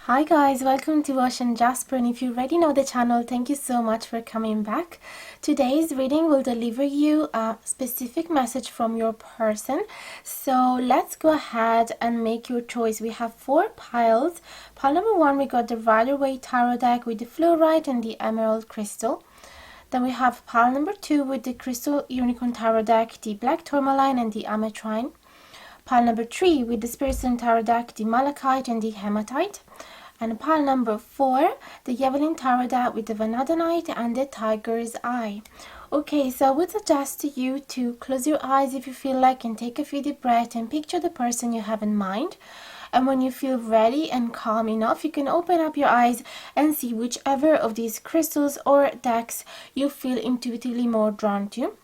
Hi guys, welcome to Ocean Jasper, and if you already know the channel, thank you so much for coming back. Today's reading will deliver you a specific message from your person. So let's go ahead and make your choice. We have 4 piles. Pile number 1, we got the Rider-Waite Tarot deck with the fluorite and the emerald crystal. Then we have pile number 2 with the Crystal Unicorn Tarot deck, the black tourmaline and the Ametrine. Pile number 3 with the Spirit Stone Tarot deck, the malachite and the hematite. And pile number 4, the Yvelin Tarot deck with the vanadonite and the tiger's eye. Okay, so I would suggest to you to close your eyes if you feel like, and take a few deep breaths and picture the person you have in mind. And when you feel ready and calm enough, you can open up your eyes and see whichever of these crystals or decks you feel intuitively more drawn to.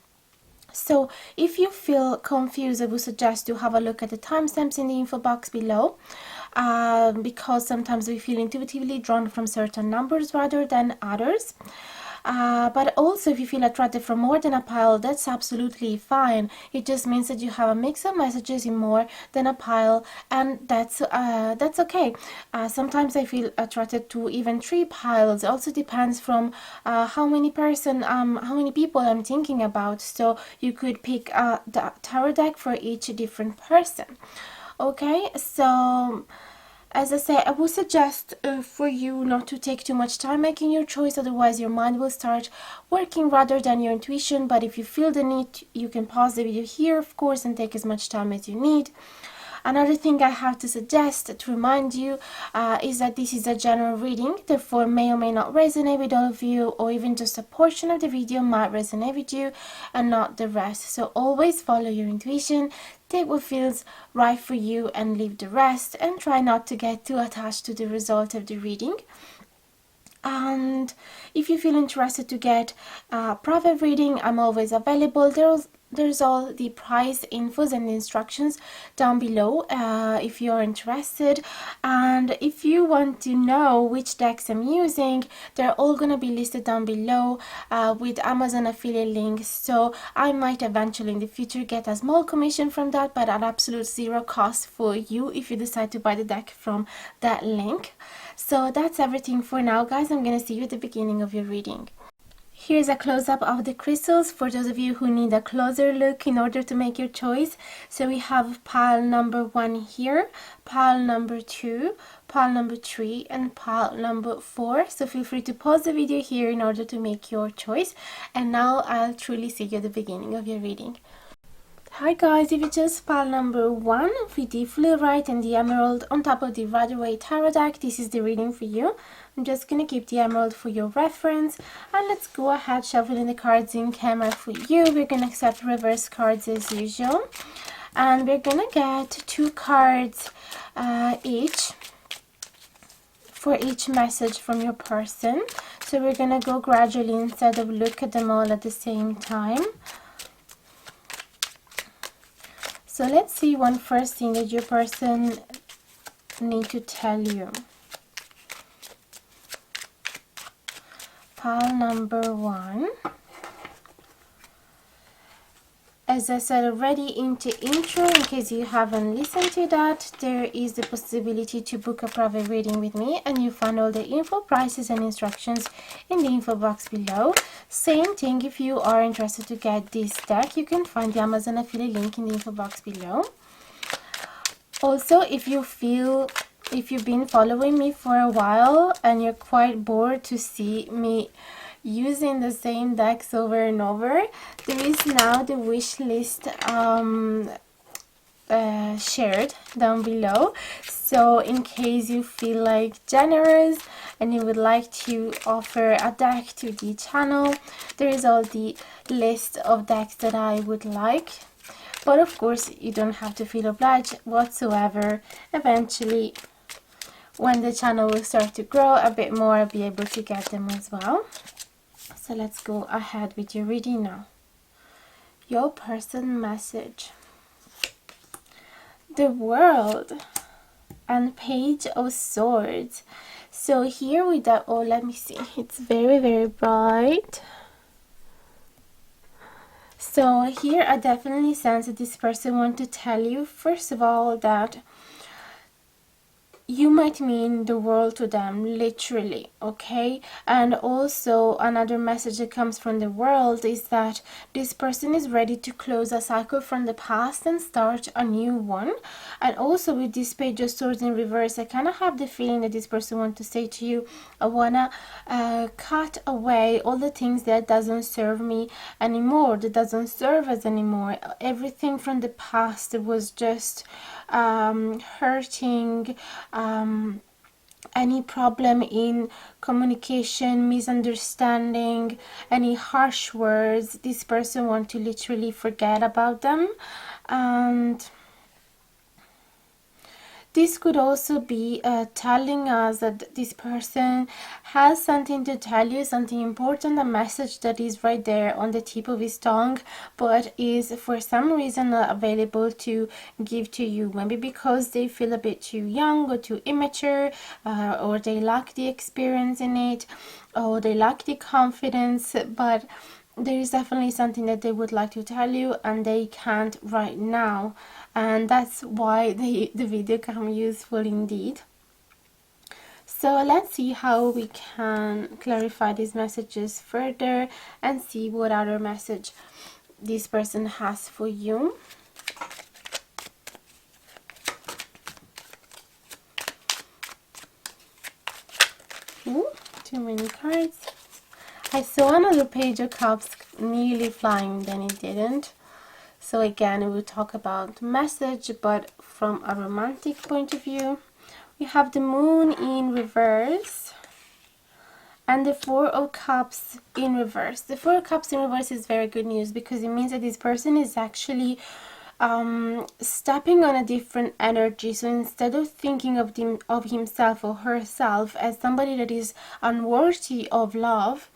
So if you feel confused, I would suggest to have a look at the timestamps in the info box below, because sometimes we feel intuitively drawn from certain numbers rather than others. But also, if you feel attracted from more than a pile, that's absolutely fine. It just means that you have a mix of messages in more than a pile, and that's okay. Sometimes I feel attracted to even 3 piles. It also depends from how many people I'm thinking about. So you could pick the tarot deck for each different person. Okay, so as I say, I would suggest for you not to take too much time making your choice, otherwise your mind will start working rather than your intuition. But if you feel the need, you can pause the video here, of course, and take as much time as you need. Another thing I have to suggest to remind you is that this is a general reading, therefore may or may not resonate with all of you, or even just a portion of the video might resonate with you and not the rest. So always follow your intuition, take what feels right for you and leave the rest, and try not to get too attached to the result of the reading. And if you feel interested to get a private reading, I'm always available. There's all the price infos and instructions down below if you're interested. And if you want to know which decks I'm using, they're all gonna be listed down below with Amazon affiliate links. So I might eventually in the future get a small commission from that, but at absolute zero cost for you if you decide to buy the deck from that link. So that's everything for now, guys. I'm gonna see you at the beginning of your reading. Here's a close-up of the crystals for those of you who need a closer look in order to make your choice. So we have pile number 1 here, pile number 2, pile number 3, and pile number 4. So feel free to pause the video here in order to make your choice. And now I'll truly see you at the beginning of your reading. Hi guys, if you just pile number 1 with the fluorite and the emerald on top of the Rider-Waite Tarot deck, this is the reading for you. I'm just going to keep the emerald for your reference, and let's go ahead shuffling the cards in camera for you. We're going to accept reverse cards as usual, and we're going to get 2 cards each for each message from your person. So we're going to go gradually instead of look at them all at the same time. So let's see one first thing that your person need to tell you. Pile number 1. As I said already in the intro, in case you haven't listened to that, there is the possibility to book a private reading with me, and you find all the info, prices and instructions in the info box below. Same thing if you are interested to get this deck, you can find the Amazon affiliate link in the info box below. Also, if you've been following me for a while and you're quite bored to see me using the same decks over and over, there is now the wish list shared down below. So in case you feel like generous and you would like to offer a deck to the channel, there is all the list of decks that I would like. But of course you don't have to feel obliged whatsoever. Eventually, when the channel will start to grow a bit more, I'll be able to get them as well. So let's go ahead with your reading now. Your person message. The World and Page of Swords. So here with that, oh, let me see. It's very, very bright. So here I definitely sense that this person wants to tell you, first of all, that you might mean the world to them, literally, okay? And also another message that comes from the world is that this person is ready to close a cycle from the past and start a new one. And also with this Page of Swords in reverse, I kind of have the feeling that this person wants to say to you, I wanna cut away all the things that doesn't serve me anymore, that doesn't serve us anymore. Everything from the past was just hurting. Any problem in communication, misunderstanding, any harsh words, this person wants to literally forget about them. And this could also be telling us that this person has something to tell you, something important, a message that is right there on the tip of his tongue, but is for some reason not available to give to you. Maybe because they feel a bit too young or too immature, or they lack the experience in it, or they lack the confidence, but there is definitely something that they would like to tell you and they can't right now, and that's why the video can be useful indeed. So let's see how we can clarify these messages further and see what other message this person has for you. Ooh, too many cards. I saw another Page of Cups nearly flying, then it didn't. So again, we will talk about message, but from a romantic point of view. We have the Moon in reverse and the Four of Cups in reverse. The Four of Cups in reverse is very good news because it means that this person is actually stepping on a different energy. So instead of thinking of himself or herself as somebody that is unworthy of love,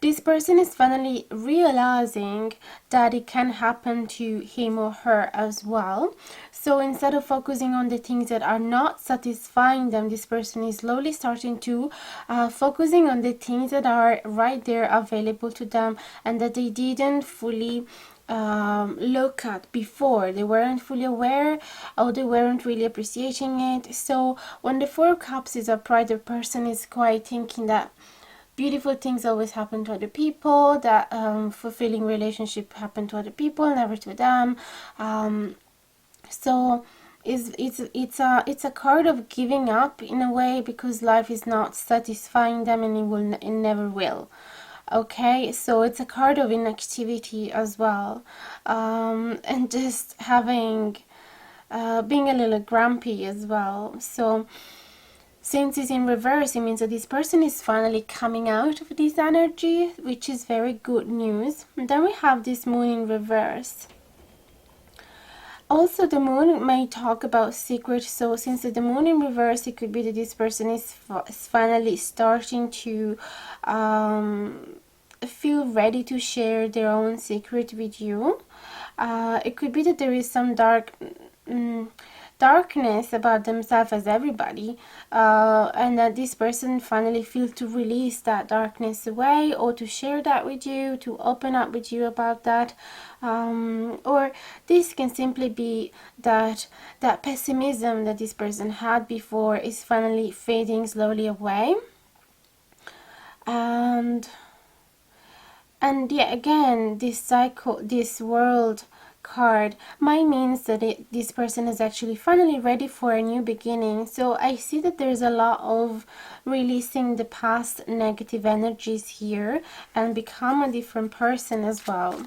this person is finally realizing that it can happen to him or her as well. So instead of focusing on the things that are not satisfying them, this person is slowly starting to focusing on the things that are right there available to them and that they didn't fully look at before. They weren't fully aware, or they weren't really appreciating it. So when the Four of Cups is upright, the person is quite thinking that beautiful things always happen to other people, that fulfilling relationship happen to other people, never to them. So it's a card of giving up in a way, because life is not satisfying them and it never will. Okay, so it's a card of inactivity as well, and just having being a little grumpy as well. So since it's in reverse, it means that this person is finally coming out of this energy, which is very good news. And then we have this Moon in reverse. Also, the Moon may talk about secrets. So since the Moon in reverse, it could be that this person is finally starting to feel ready to share their own secret with you. It could be that there is some darkness about themselves as everybody, and that this person finally feels to release that darkness away, or to share that with you, to open up with you about that. Or this can simply be that pessimism that this person had before is finally fading slowly away. And yeah, again, this cycle, this world card might means that this person is actually finally ready for a new beginning. So I see that there's a lot of releasing the past negative energies here and become a different person as well.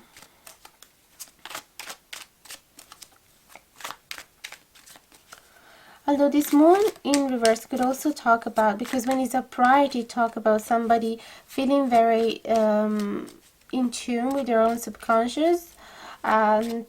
Although this Moon in reverse could also talk about, because when it's upright, you talk about somebody feeling very in tune with their own subconscious and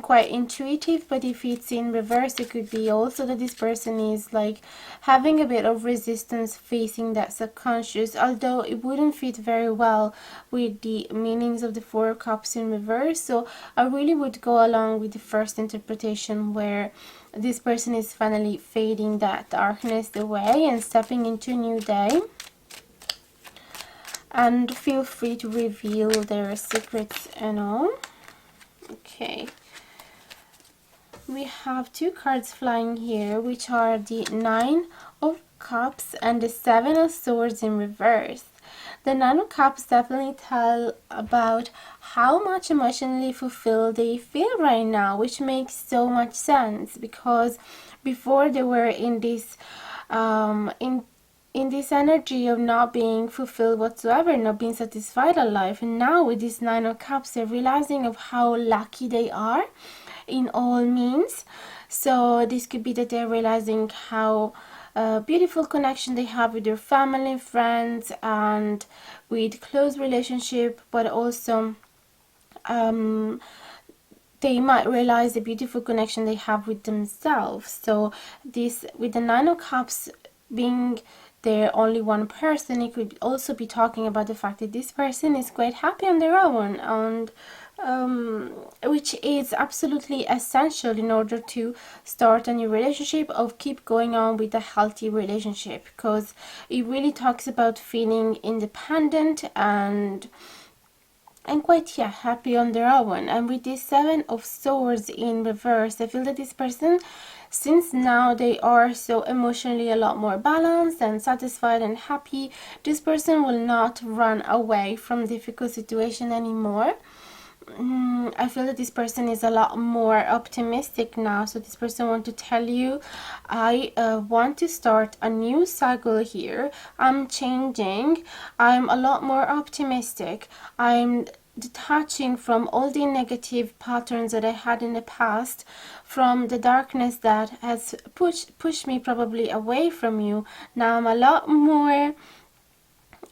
quite intuitive. But if it's in reverse, it could be also that this person is like having a bit of resistance facing that subconscious, although it wouldn't fit very well with the meanings of the Four of Cups in reverse. So I really would go along with the first interpretation, where this person is finally fading that darkness away and stepping into a new day. And feel free to reveal their secrets and all. Okay. we have two cards flying here, which are the Nine of Cups and the Seven of Swords in reverse. The Nine of Cups definitely tell about how much emotionally fulfilled they feel right now, which makes so much sense, because before they were in this in this energy of not being fulfilled whatsoever, not being satisfied in life. And now with this Nine of Cups, they're realizing of how lucky they are in all means. So this could be that they're realizing how beautiful connection they have with their family, friends, and with close relationship, but also they might realize the beautiful connection they have with themselves. So this, with the Nine of Cups being there only one person, it could also be talking about the fact that this person is quite happy on their own, and which is absolutely essential in order to start a new relationship or keep going on with a healthy relationship, because it really talks about feeling independent and quite happy on their own. And with this Seven of Swords in reverse, I feel that this person, since now they are so emotionally a lot more balanced and satisfied and happy, this person will not run away from difficult situation anymore. I feel that this person is a lot more optimistic now. So this person want to tell you, I want to start a new cycle here. I'm changing. I'm a lot more optimistic. I'm detaching from all the negative patterns that I had in the past, from the darkness that has pushed me probably away from you. Now I'm a lot more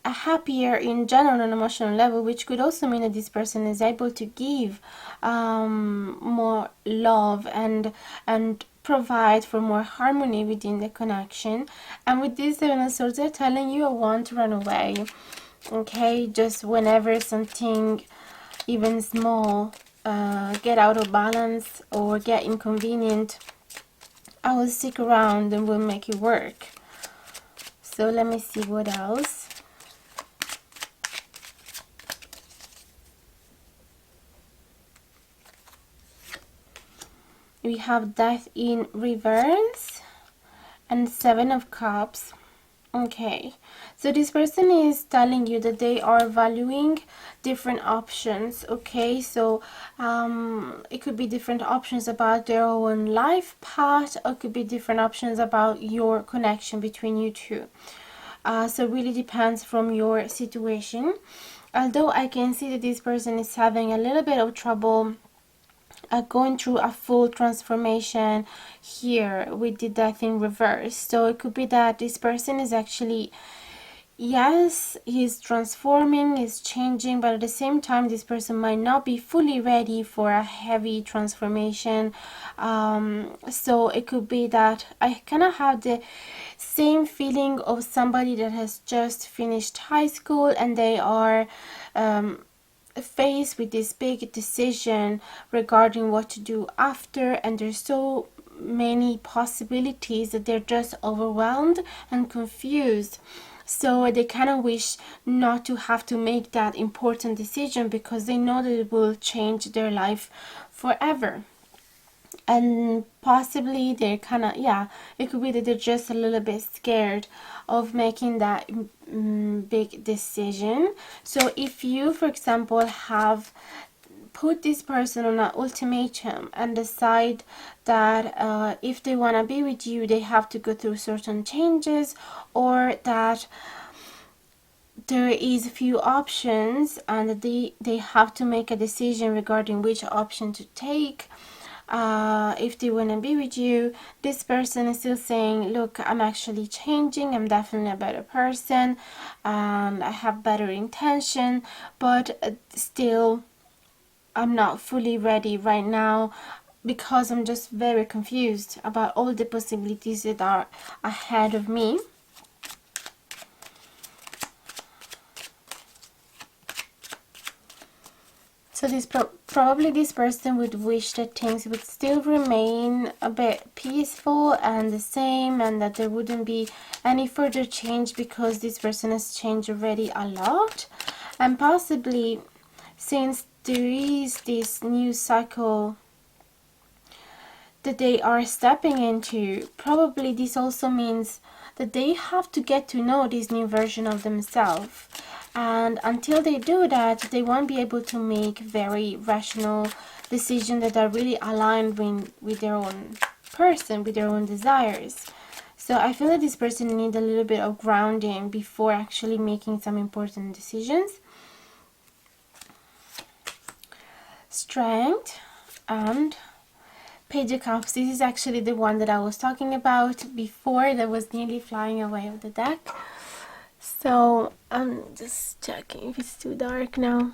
happier in general on emotional level, which could also mean that this person is able to give more love and provide for more harmony within the connection. And with this Seven of Swords, they're telling you, I want to run away. Okay, just whenever something even small get out of balance or get inconvenient, I will stick around and will make it work. So let me see what else. We have Death in reverse and Seven of Cups. Okay, so this person is telling you that they are valuing different options. Okay, so it could be different options about their own life path, or it could be different options about your connection between you two. So it really depends from your situation. Although I can see that this person is having a little bit of trouble going through a full transformation here with the Death in reverse. So it could be that this person is actually, yes, he's transforming, he's changing, but at the same time this person might not be fully ready for a heavy transformation. So it could be that I kind of have the same feeling of somebody that has just finished high school and they are faced with this big decision regarding what to do after, and there's so many possibilities that they're just overwhelmed and confused. So they kind of wish not to have to make that important decision, because they know that it will change their life forever. And possibly they're kind of, it could be that they're just a little bit scared of making that big decision. So if you, for example, have put this person on an ultimatum and decide that if they want to be with you, they have to go through certain changes, or that there is a few options and they have to make a decision regarding which option to take, if they want to be with you, this person is still saying, look, I'm actually changing, I'm definitely a better person, and I have better intention, but still I'm not fully ready right now, because I'm just very confused about all the possibilities that are ahead of me. So this probably this person would wish that things would still remain a bit peaceful and the same, and that there wouldn't be any further change, because this person has changed already a lot. And possibly, since there is this new cycle that they are stepping into. Probably this also means that they have to get to know this new version of themselves. And until they do that, they won't be able to make very rational decisions that are really aligned with their own person, with their own desires. So I feel that this person needs a little bit of grounding before actually making some important decisions. Strength and Page of Cups. This is actually the one that I was talking about before that was nearly flying away of the deck. So I'm just checking if it's too dark now.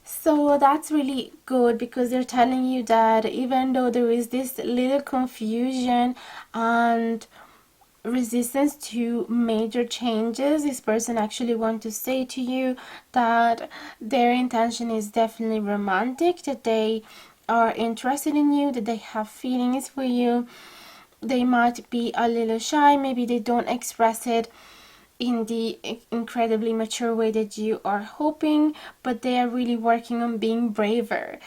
So that's really good, because they're telling you that even though there is this little confusion and resistance to major changes, this person actually wants to say to you that their intention is definitely romantic, that they are interested in you, that they have feelings for you. They might be a little shy, maybe they don't express it in the incredibly mature way that you are hoping, but they are really working on being braver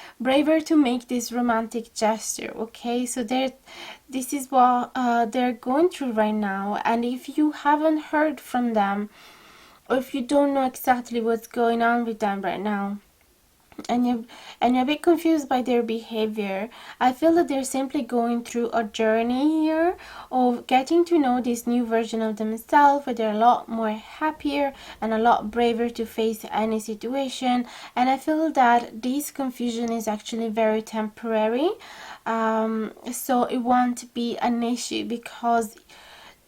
to make this romantic gesture. Okay, so this is what they're going through right now. And if you haven't heard from them, or if you don't know exactly what's going on with them right now, and you're a bit confused by their behavior, I feel that they're simply going through a journey here of getting to know this new version of themselves, where they're a lot more happier and a lot braver to face any situation. And I feel that this confusion is actually very temporary, so it won't be an issue, because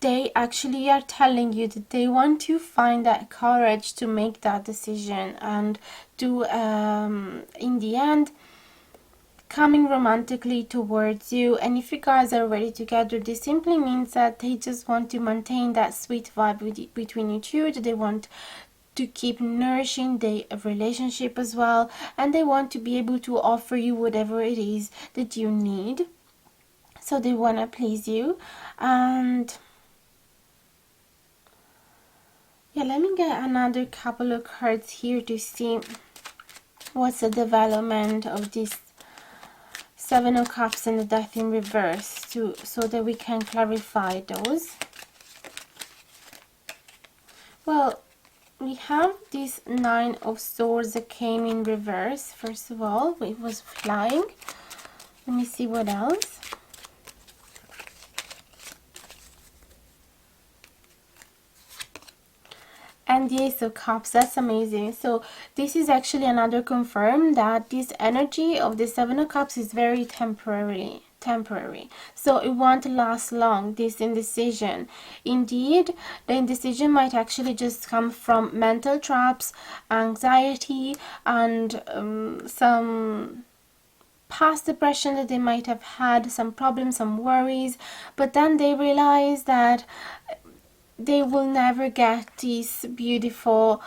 they actually are telling you that they want to find that courage to make that decision and to, in the end, coming romantically towards you. And if you guys are already together, this simply means that they just want to maintain that sweet vibe between you two, that they want to keep nourishing the relationship as well, and they want to be able to offer you whatever it is that you need. So they want to please you. And yeah, let me get another couple of cards here to see what's the development of this Seven of Cups and the Death in reverse, so that we can clarify those. Well, we have this Nine of Swords that came in reverse. First of all, it was flying. Let me see what else. And the Ace of Cups, that's amazing. So this is actually another confirm that this energy of the Seven of Cups is very temporary, so it won't last long, this indecision. Indeed, the indecision might actually just come from mental traps, anxiety, and some past depression that they might have had, some problems, some worries. But then they realize that they will never get this beautiful,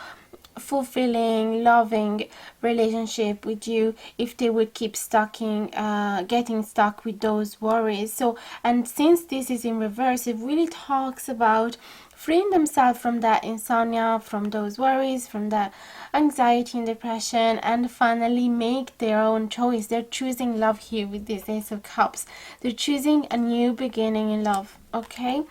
fulfilling, loving relationship with you if they would keep getting stuck with those worries. So, and since this is in reverse, it really talks about freeing themselves from that insomnia, from those worries, from that anxiety and depression, and finally make their own choice. They're choosing love here with this Ace of Cups. They're choosing a new beginning in love. Okay,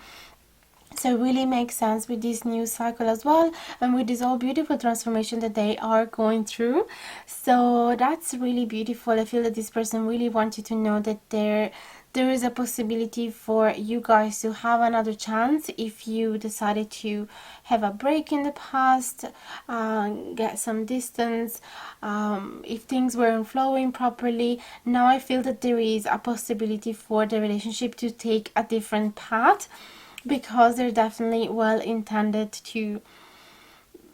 so it really makes sense with this new cycle as well, and with this all beautiful transformation that they are going through. So that's really beautiful. I feel that this person really wants you to know that there is a possibility for you guys to have another chance if you decided to have a break in the past, get some distance, if things weren't flowing properly. Now I feel that there is a possibility for the relationship to take a different path, because they're definitely well intended to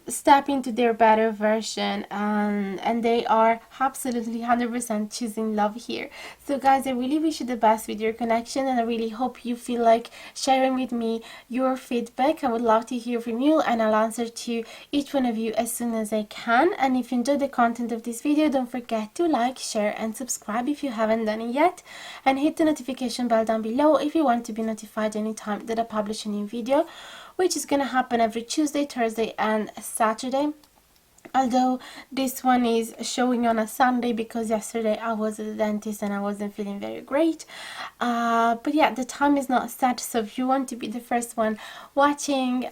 step into their better version, and they are absolutely 100% choosing love here. So guys, I really wish you the best with your connection, and I really hope you feel like sharing with me your feedback. I would love to hear from you, and I'll answer to each one of you as soon as I can. And if you enjoyed the content of this video, don't forget to like, share and subscribe if you haven't done it yet, and hit the notification bell down below if you want to be notified anytime that I publish a new video, which is gonna happen every Tuesday, Thursday and Saturday. Although this one is showing on a Sunday because yesterday I was at the dentist and I wasn't feeling very great. But yeah, the time is not set, so if you want to be the first one watching,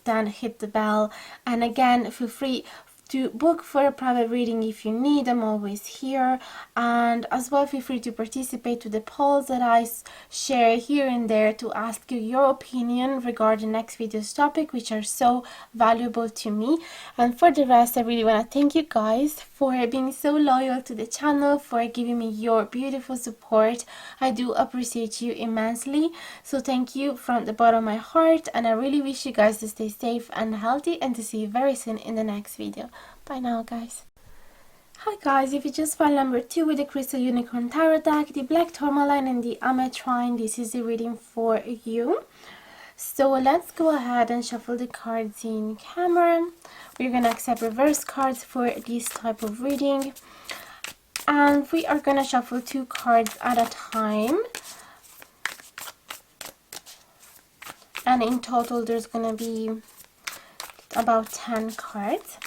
then hit the bell. And again, feel free to book for a private reading if you need. I'm always here. And as well, feel free to participate to the polls that I share here and there to ask you your opinion regarding next video's topic, which are so valuable to me. And for the rest, I really want to thank you guys for being so loyal to the channel, for giving me your beautiful support. I do appreciate you immensely, so thank you from the bottom of my heart, and I really wish you guys to stay safe and healthy, and to see you very soon in the next video. Bye now, guys. Hi guys, if you just file number 2 with the Crystal Unicorn Tarot deck, the Black Tourmaline and the Ametrine, this is the reading for you. So let's go ahead and shuffle the cards in camera. We're going to accept reverse cards for this type of reading. And we are going to shuffle 2 cards at a time. And in total there's going to be about 10 cards.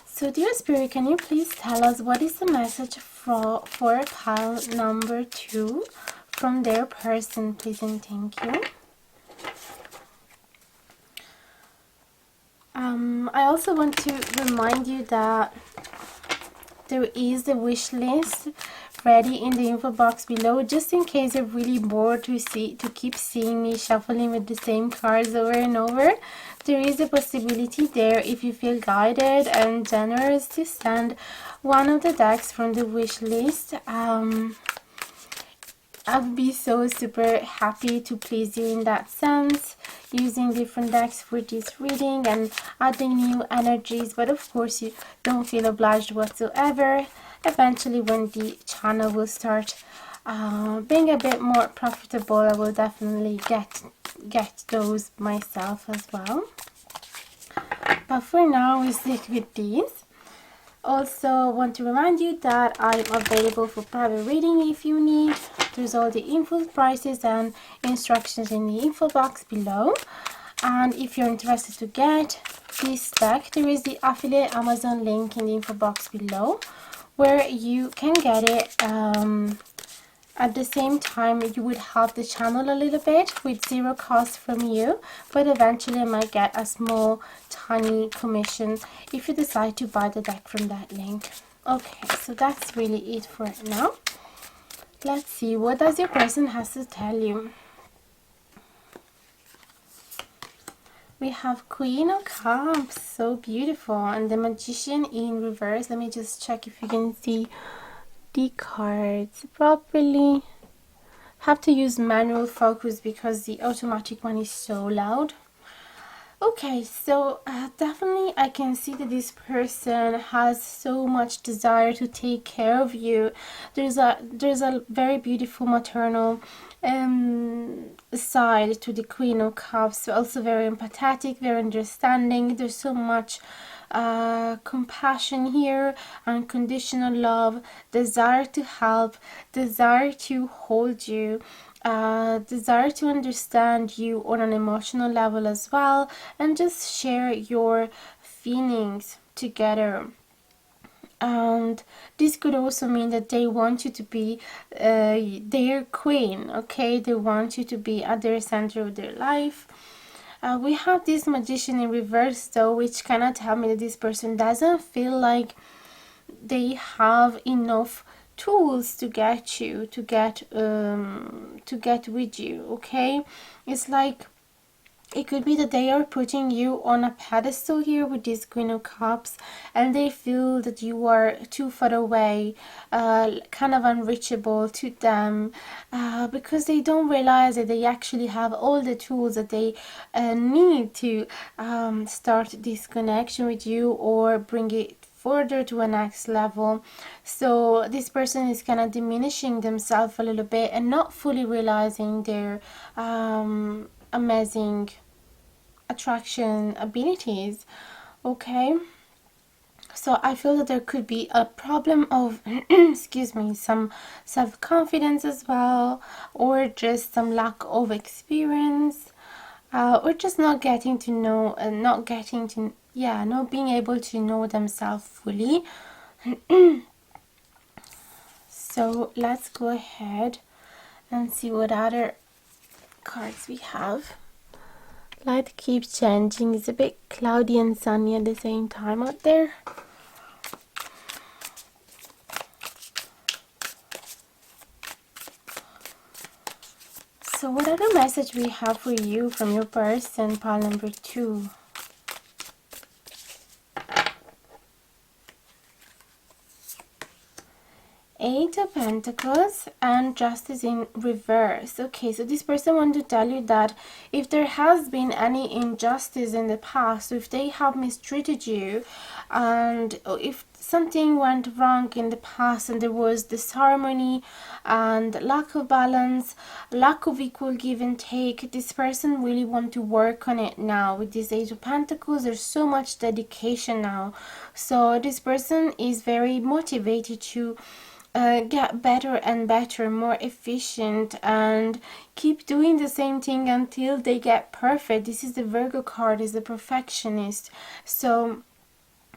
So dear Spirit, can you please tell us what is the message for pile number 2 from their person, please and thank you. I also want to remind you that there is the wish list ready in the info box below, just in case you're really bored to keep seeing me shuffling with the same cards over and over. There is a possibility there, if you feel guided and generous, to send one of the decks from the wish list. I would be so super happy to please you in that sense, using different decks for this reading and adding new energies, but of course you don't feel obliged whatsoever. Eventually, when the channel will start being a bit more profitable, I will definitely get those myself as well. But for now, we stick with these. Also want to remind you that I'm available for private reading if you need. There's all the info, prices and instructions in the info box below. And if you're interested to get this deck, there is the affiliate Amazon link in the info box below, where you can get it. At the same time, you would help the channel a little bit with zero cost from you, but eventually I might get a small tiny commission if you decide to buy the deck from that link. Okay, so that's really it for now. Let's see, what does your person has to tell you? We have Queen of Cups, so beautiful, and the Magician in reverse. Let me just check if you can see the cards properly. Have to use manual focus because the automatic one is so loud. Okay, so definitely I can see that this person has so much desire to take care of you. There's a very beautiful maternal side to the Queen of Cups, also very empathetic, very understanding. There's so much compassion here, unconditional love, desire to help, desire to hold you, desire to understand you on an emotional level as well, and just share your feelings together. And this could also mean that they want you to be their queen, okay? They want you to be at their center of their life. We have this Magician in reverse though, which cannot tell me that this person doesn't feel like they have enough tools to get you, to get with you, okay? It's like it could be that they are putting you on a pedestal here with this Queen of Cups, and they feel that you are too far away, kind of unreachable to them, because they don't realize that they actually have all the tools that they need to start this connection with you or bring it further to a next level. So this person is kind of diminishing themselves a little bit and not fully realizing their amazing attraction abilities, okay? So I feel that there could be a problem of excuse me, some self-confidence as well, or just some lack of experience, or just not getting to know and not getting to yeah, not being able to know themselves fully. So let's go ahead and see what other cards we have. Light keeps changing. It's a bit cloudy and sunny at the same time out there. So what other message we have for you from your person, pile number 2? Eight of Pentacles and Justice in reverse. Okay, so this person wants to tell you that if there has been any injustice in the past, so if they have mistreated you, and if something went wrong in the past and there was disharmony and lack of balance, lack of equal give and take, this person really want to work on it now. With this Eight of Pentacles, there's so much dedication now. So this person is very motivated to get better and better, more efficient, and keep doing the same thing until they get perfect. This is the Virgo card, is the perfectionist. So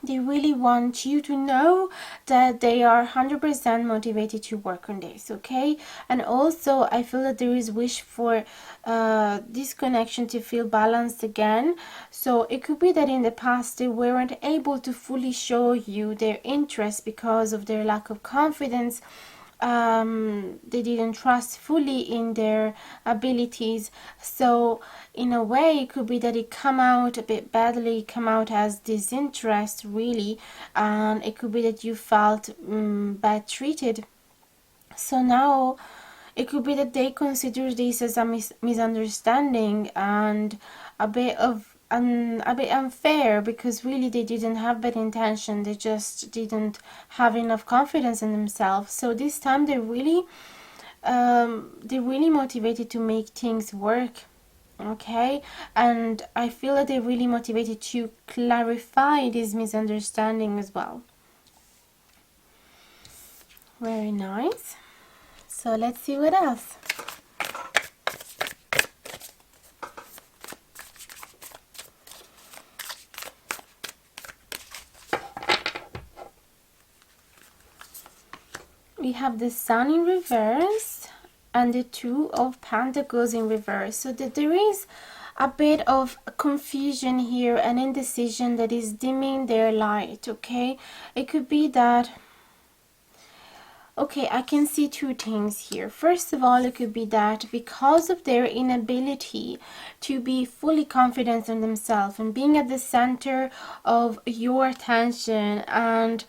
they really want you to know that they are 100% motivated to work on this, okay? And also I feel that there is wish for this connection to feel balanced again. So it could be that in the past they weren't able to fully show you their interest because of their lack of confidence. They didn't trust fully in their abilities. So in a way it could be that it come out a bit badly, come out as disinterest really, and it could be that you felt bad treated. So now it could be that they consider this as a misunderstanding and a bit unfair, because really they didn't have bad intention, they just didn't have enough confidence in themselves. So this time they're really motivated to make things work, okay? And I feel that they're really motivated to clarify this misunderstanding as well. Very nice. So let's see what else. We have the Sun in reverse and the Two of Pentacles in reverse. So that there is a bit of confusion here and indecision that is dimming their light, okay? It could be that, okay, I can see two things here. First of all, it could be that because of their inability to be fully confident in themselves and being at the center of your attention and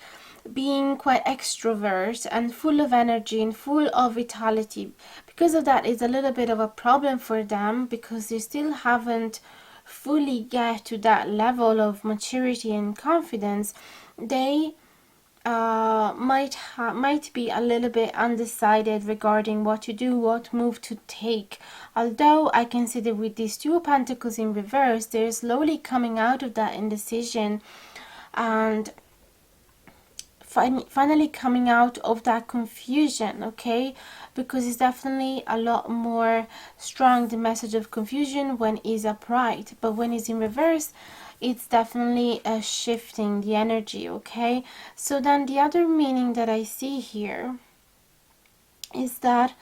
being quite extrovert and full of energy and full of vitality, because of that it's a little bit of a problem for them, because they still haven't fully get to that level of maturity and confidence. They might be a little bit undecided regarding what to do, what move to take. Although I can see that with these Two of Pentacles in reverse, they're slowly coming out of that indecision and finally coming out of that confusion, okay? Because it's definitely a lot more strong, the message of confusion, when it's upright, but when it's in reverse it's definitely shifting the energy, okay? So then the other meaning that I see here is that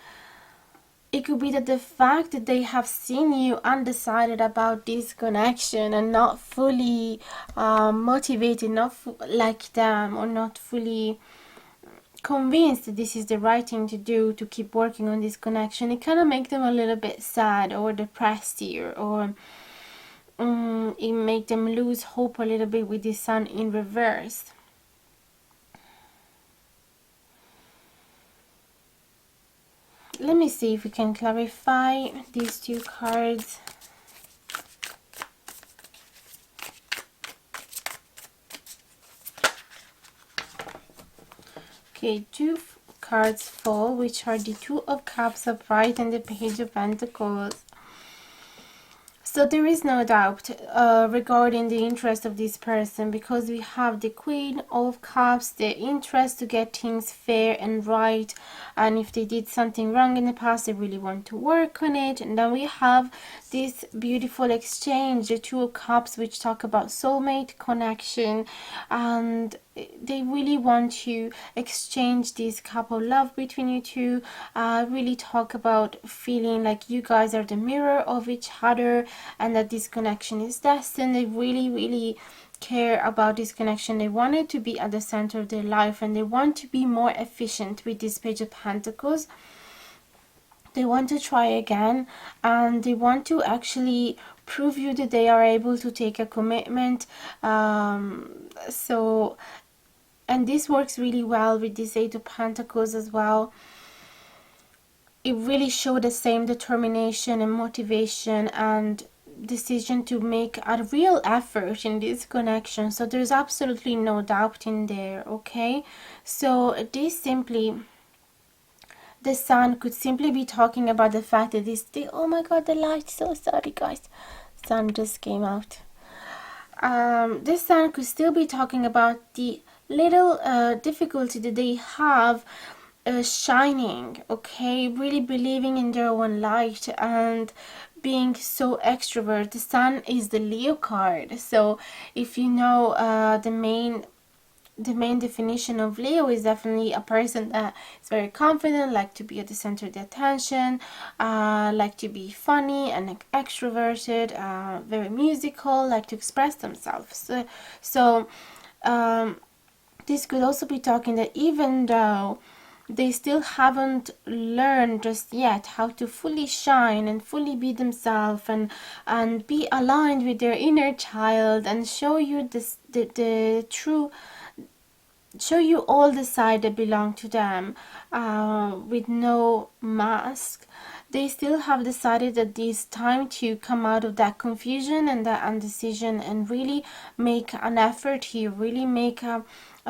it could be that the fact that they have seen you undecided about this connection and not fully motivated, not like them, or not fully convinced that this is the right thing to do to keep working on this connection, it kind of makes them a little bit sad or depressed here, or it make them lose hope a little bit with the Sun in reverse. Let me see if we can clarify these two cards. Okay, two cards fall, which are the Two of Cups upright and the Page of Pentacles. So there is no doubt regarding the interest of this person, because we have the Queen of Cups, the interest to get things fair and right, and if they did something wrong in the past, they really want to work on it. And then we have this beautiful exchange, the Two of Cups, which talk about soulmate connection, and they really want to exchange this couple love between you two, really talk about feeling like you guys are the mirror of each other, and that this connection is destined. They really care about this connection. They want it to be at the center of their life, and they want to be more efficient with this Page of Pentacles. They want to try again, and they want to actually prove you that they are able to take a commitment. So, and this works really well with this Eight of Pentacles as well. It really showed the same determination and motivation and decision to make a real effort in this connection. So there's absolutely no doubt in there, okay? So this simply, the Sun could simply be talking about the fact that oh my god, the light, so sorry guys, Sun just came out. This Sun could still be talking about the little difficulty that they have shining, okay, really believing in their own light and being so extrovert. The Sun is the Leo card, so if you know the main definition of Leo is definitely a person that is very confident, like to be at the center of the attention, like to be funny and extroverted, very musical, like to express themselves. So this could also be talking that even though they still haven't learned just yet how to fully shine and fully be themselves and be aligned with their inner child and show you the true, show you all the side that belong to them, with no mask, they still have decided that it's time to come out of that confusion and that indecision and really make an effort here, really make a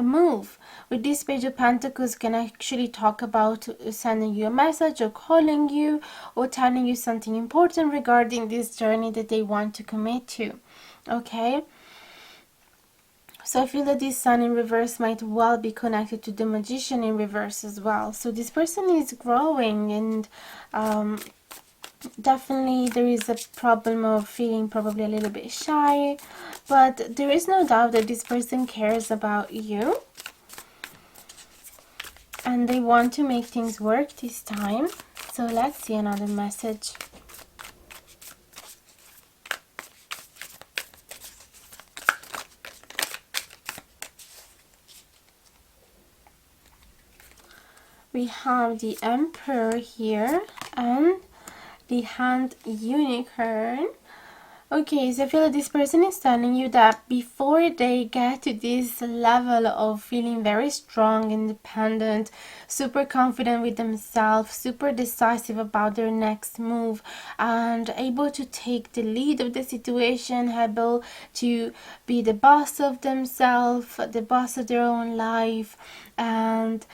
move. With this Page of Pentacles can actually talk about sending you a message or calling you or telling you something important regarding this journey that they want to commit to, okay? So I feel that this Sun in reverse might well be connected to the Magician in reverse as well. So this person is growing, and definitely there is a problem of feeling probably a little bit shy, but there is no doubt that this person cares about you and they want to make things work this time. So let's see another message. We have the Emperor here and the Hand Unicorn. Okay, so I feel like this person is telling you that before they get to this level of feeling very strong, independent, super confident with themselves, super decisive about their next move, and able to take the lead of the situation, able to be the boss of themselves, the boss of their own life, and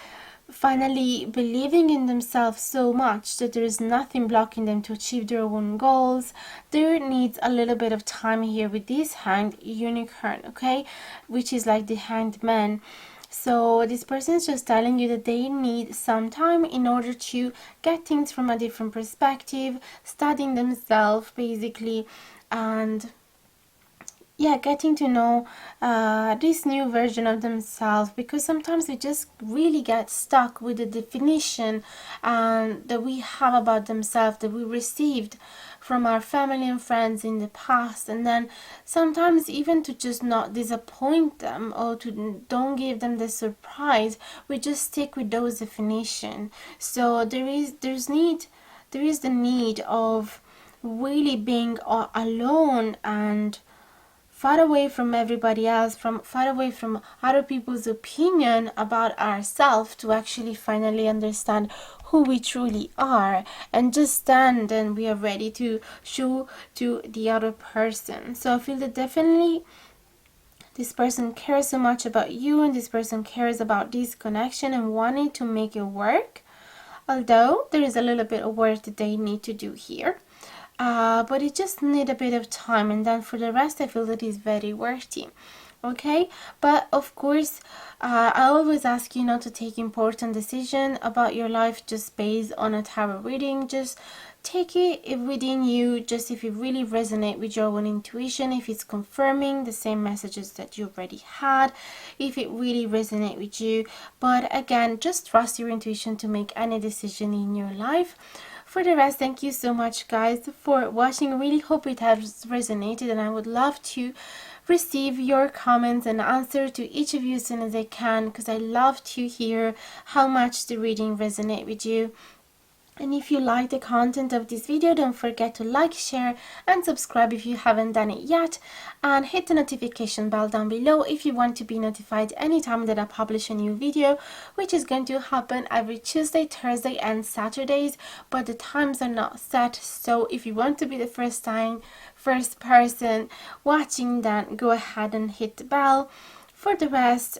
finally believing in themselves so much that there is nothing blocking them to achieve their own goals. There needs a little bit of time here with this Hanged Unicorn, okay, which is like the Hanged Man. So this person is just telling you that they need some time in order to get things from a different perspective, studying themselves basically, and yeah, getting to know this new version of themselves, because sometimes we just really get stuck with the definition that we have about themselves that we received from our family and friends in the past, and then sometimes even to just not disappoint them or to don't give them the surprise, we just stick with those definitions. So there is the need of really being alone and far away from everybody else, far away from other people's opinion about ourselves, to actually finally understand who we truly are and just stand, and we are ready to show to the other person. So I feel that definitely this person cares so much about you, and this person cares about this connection and wanting to make it work, although there is a little bit of work that they need to do here. but it just need a bit of time, and then for the rest I feel that it's very worthy. Okay, but of course I always ask you not to take important decision about your life just based on a tarot reading. Just take it within you, just if it really resonate with your own intuition, if it's confirming the same messages that you already had, if it really resonate with you. But again, just trust your intuition to make any decision in your life. For the rest, thank you so much guys for watching. I really hope it has resonated, and I would love to receive your comments and answer to each of you as soon as I can, because I love to hear how much the reading resonate with you. And if you like the content of this video, don't forget to like, share and subscribe if you haven't done it yet, and hit the notification bell down below if you want to be notified anytime that I publish a new video, which is going to happen every Tuesday, Thursday and Saturdays, but the times are not set. So if you want to be the first person watching, then go ahead and hit the bell. For the rest,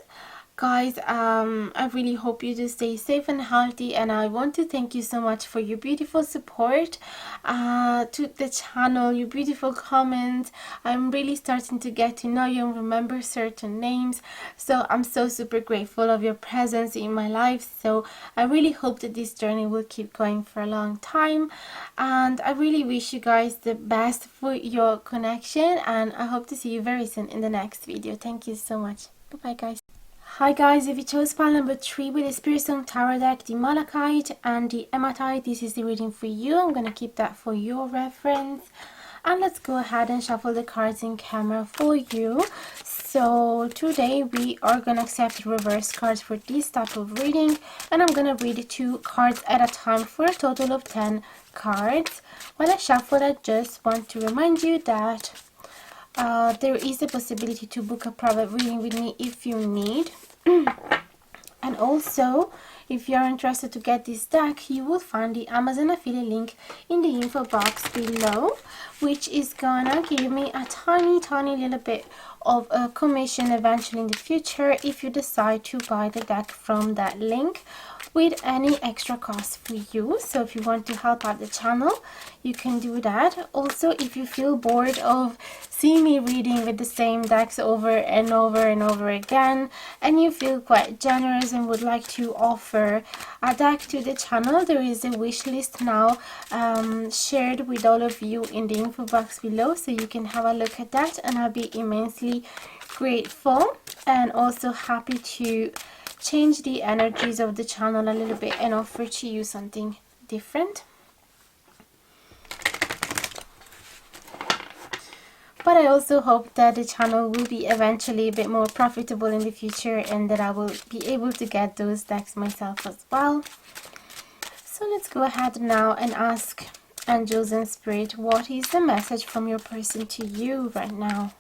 guys, I really hope you just stay safe and healthy, and I want to thank you so much for your beautiful support to the channel, your beautiful comments. I'm really starting to get to know you and remember certain names, so I'm so super grateful of your presence in my life. So I really hope that this journey will keep going for a long time, and I really wish you guys the best for your connection, and I hope to see you very soon in the next video. Thank you so much. Bye bye guys. Hi guys, if you chose pile number 3 with the Spirit Stone Tarot deck, the Malachite and the Hematite, this is the reading for you. I'm going to keep that for your reference. And let's go ahead and shuffle the cards in camera for you. So today we are going to accept reverse cards for this type of reading. And I'm going to read 2 cards at a time for a total of 10 cards. While I shuffle, I just want to remind you that there is a possibility to book a private reading with me if you need. And also, if you're interested to get this deck, you will find the Amazon affiliate link in the info box below, which is gonna give me a tiny little bit of a commission eventually in the future if you decide to buy the deck from that link with any extra cost for you. So if you want to help out the channel, you can do that. Also, if you feel bored of seeing me reading with the same decks over and over again, and you feel quite generous and would like to offer a deck to the channel, there is a wish list now shared with all of you in the info box below, so you can have a look at that, and I'll be immensely grateful and also happy to change the energies of the channel a little bit and offer to you something different. But I also hope that the channel will be eventually a bit more profitable in the future, and that I will be able to get those decks myself as well. So let's go ahead now and ask angels and spirit, what is the message from your person to you right now?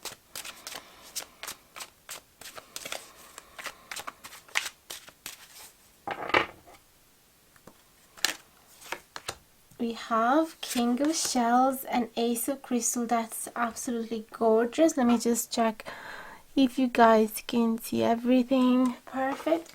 We have King of Shells and Ace of Crystal. That's absolutely gorgeous. Let me just check if you guys can see everything. Perfect.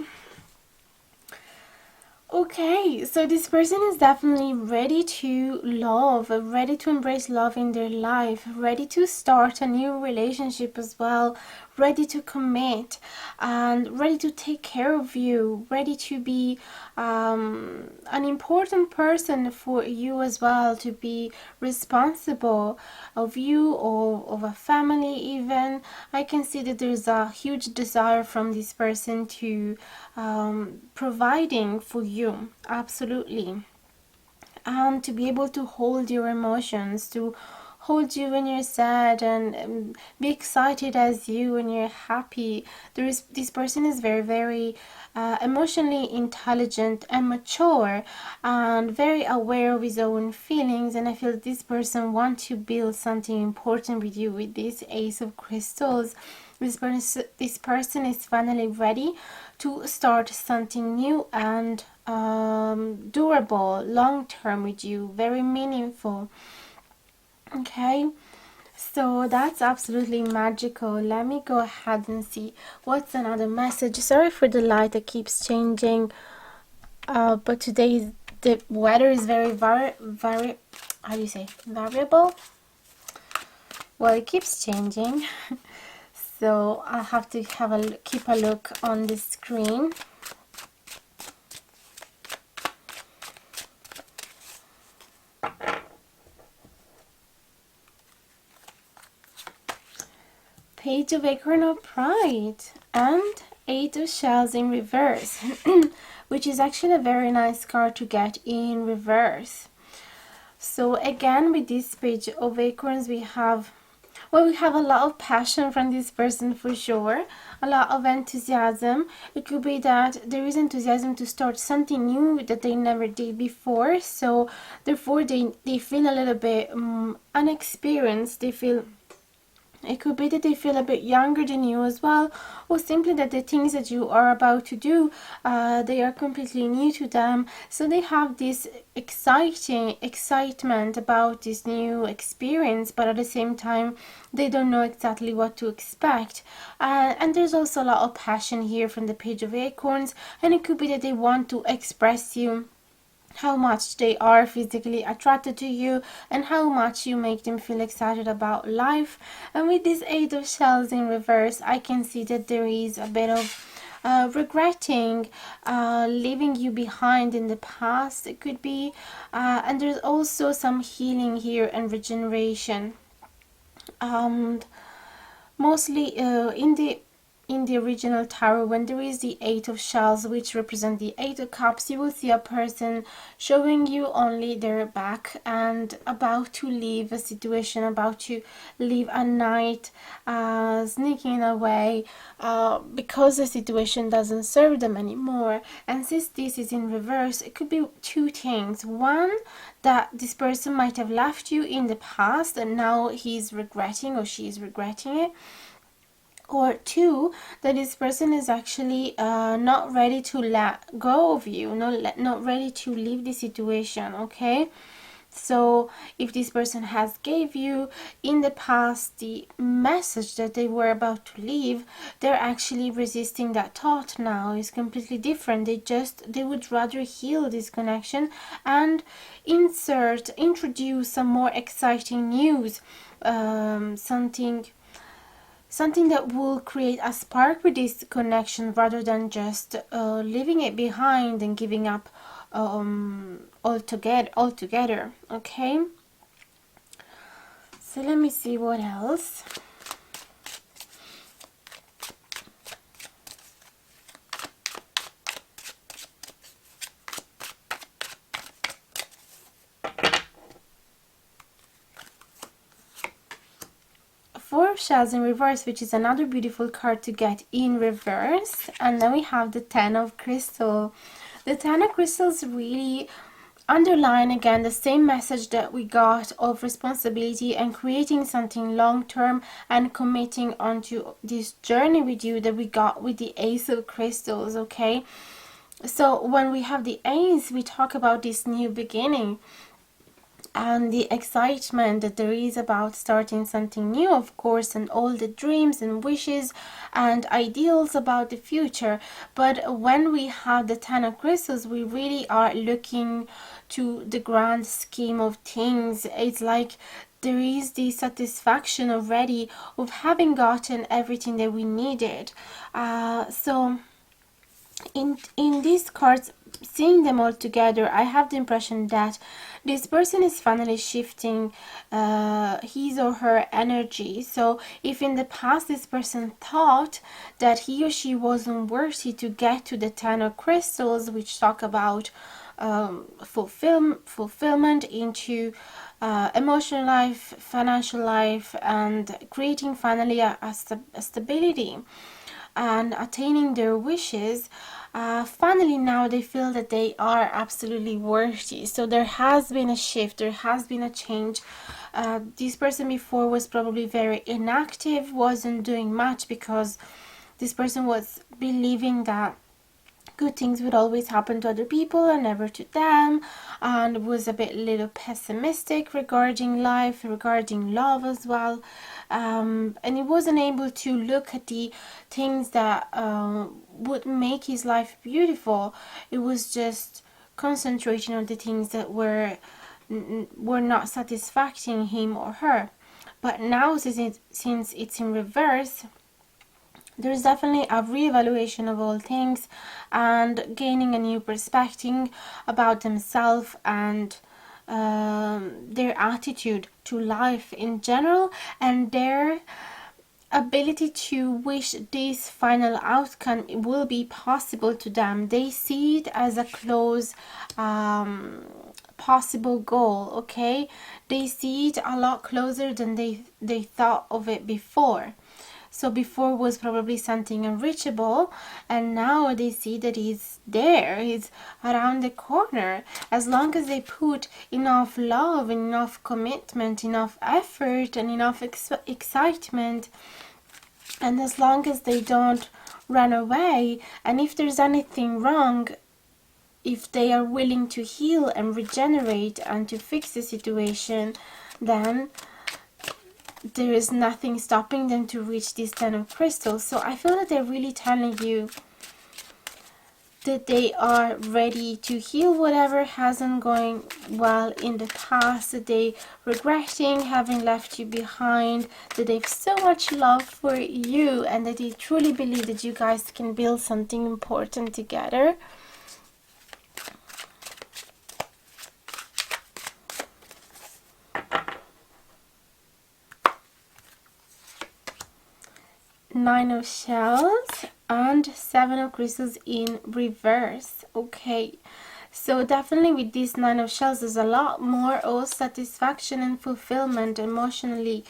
Okay, so this person is definitely ready to love, ready to embrace love in their life, ready to start a new relationship as well, ready to commit, and ready to take care of you, ready to be an important person for you as well, to be responsible of you or of a family even. I can see that there's a huge desire from this person to providing for you, absolutely, and to be able to hold your emotions, to hold you when you're sad, and be excited as you when you're happy. This person is very emotionally intelligent and mature, and very aware of his own feelings, and I feel this person wants to build something important with you. With this Ace of Crystals, this person is finally ready to start something new and durable, long-term with you, very meaningful. Okay, so that's absolutely magical. Let me go ahead and see what's another message. Sorry for the light that keeps changing, but today is the weather is very how do you say, variable? Well, it keeps changing. So I'll have to keep a look on the screen. Page of Acorn of Pride and Eight of Shells in reverse, which is actually a very nice card to get in reverse. So again, with this Page of Acorns, we have a lot of passion from this person for sure, a lot of enthusiasm. It could be that there is enthusiasm to start something new that they never did before, so therefore they feel a little bit unexperienced. It could be that they feel a bit younger than you as well, or simply that the things that you are about to do, they are completely new to them. So they have this excitement about this new experience, but at the same time, they don't know exactly what to expect. And there's also a lot of passion here from the Page of Acorns, and it could be that they want to express you how much they are physically attracted to you and how much you make them feel excited about life. And with this Eight of Shells in reverse, I can see that there is a bit of regretting leaving you behind in the past. It could be, and there's also some healing here and regeneration. Mostly in the original tarot, when there is the Eight of Shells, which represent the Eight of Cups, you will see a person showing you only their back and about to leave a situation, about to leave a night, sneaking away because the situation doesn't serve them anymore. And since this is in reverse, it could be two things. One, that this person might have left you in the past and now he's regretting or she's regretting it. Or two, that this person is actually not ready to let go of you, not ready to leave the situation, okay? So if this person has gave you in the past the message that they were about to leave, they're actually resisting that thought now. It's completely different. They would rather heal this connection and introduce some more exciting news, something that will create a spark with this connection rather than just leaving it behind and giving up altogether. Okay, so let me see what else. Four of Shells in reverse, which is another beautiful card to get in reverse. And then we have the Ten of Crystal. The Ten of Crystals really underline again the same message that we got of responsibility and creating something long-term and committing onto this journey with you that we got with the Ace of Crystals, okay? So when we have the Ace, we talk about this new beginning and the excitement that there is about starting something new, of course, and all the dreams and wishes and ideals about the future. But when we have the Ten of Crystals, we really are looking to the grand scheme of things. It's like there is the satisfaction already of having gotten everything that we needed. So in these cards, seeing them all together, I have the impression that this person is finally shifting his or her energy. So if in the past this person thought that he or she wasn't worthy to get to the Ten of Crystals, which talk about fulfillment into emotional life, financial life, and creating finally a stability and attaining their wishes, finally now they feel that they are absolutely worthy. So there has been a shift, there has been a change. This person before was probably very inactive, wasn't doing much because this person was believing that good things would always happen to other people and never to them, and was a bit little pessimistic regarding life, regarding love as well, and he wasn't able to look at the things that would make his life beautiful. It was just concentrating on the things that were not satisfying him or her. But now, since it's in reverse, there's definitely a reevaluation of all things and gaining a new perspective about themselves and their attitude to life in general, and their ability to wish this final outcome will be possible to them. They see it as a close possible goal. Okay, they see it a lot closer than they thought of it before. So before was probably something unreachable, and now they see that he's there, he's around the corner. As long as they put enough love, enough commitment, enough effort, and enough excitement, and as long as they don't run away, and if there's anything wrong, if they are willing to heal and regenerate and to fix the situation, then there is nothing stopping them to reach this 10 of crystals. So I feel that they're really telling you that they are ready to heal whatever hasn't going well in the past, that they regretting having left you behind, that they have so much love for you, and that they truly believe that you guys can build something important together. Nine of Shells and Seven of Crystals in reverse. Okay, so definitely with this Nine of Shells, there's a lot more of satisfaction and fulfillment emotionally,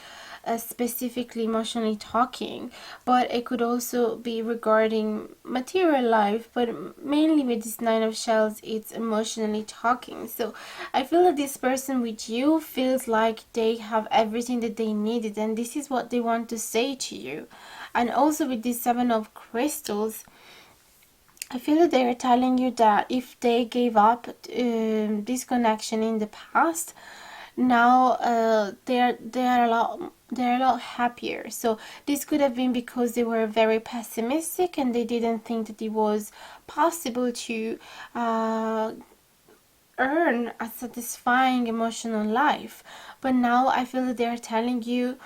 specifically emotionally talking, but it could also be regarding material life, but mainly with this Nine of Shells, it's emotionally talking. So I feel that this person with you feels like they have everything that they needed, and this is what they want to say to you. And also with this Seven of Crystals, I feel that they are telling you that if they gave up this connection in the past, now they're a lot happier. So this could have been because they were very pessimistic and they didn't think that it was possible to earn a satisfying emotional life. But now I feel that they're telling you,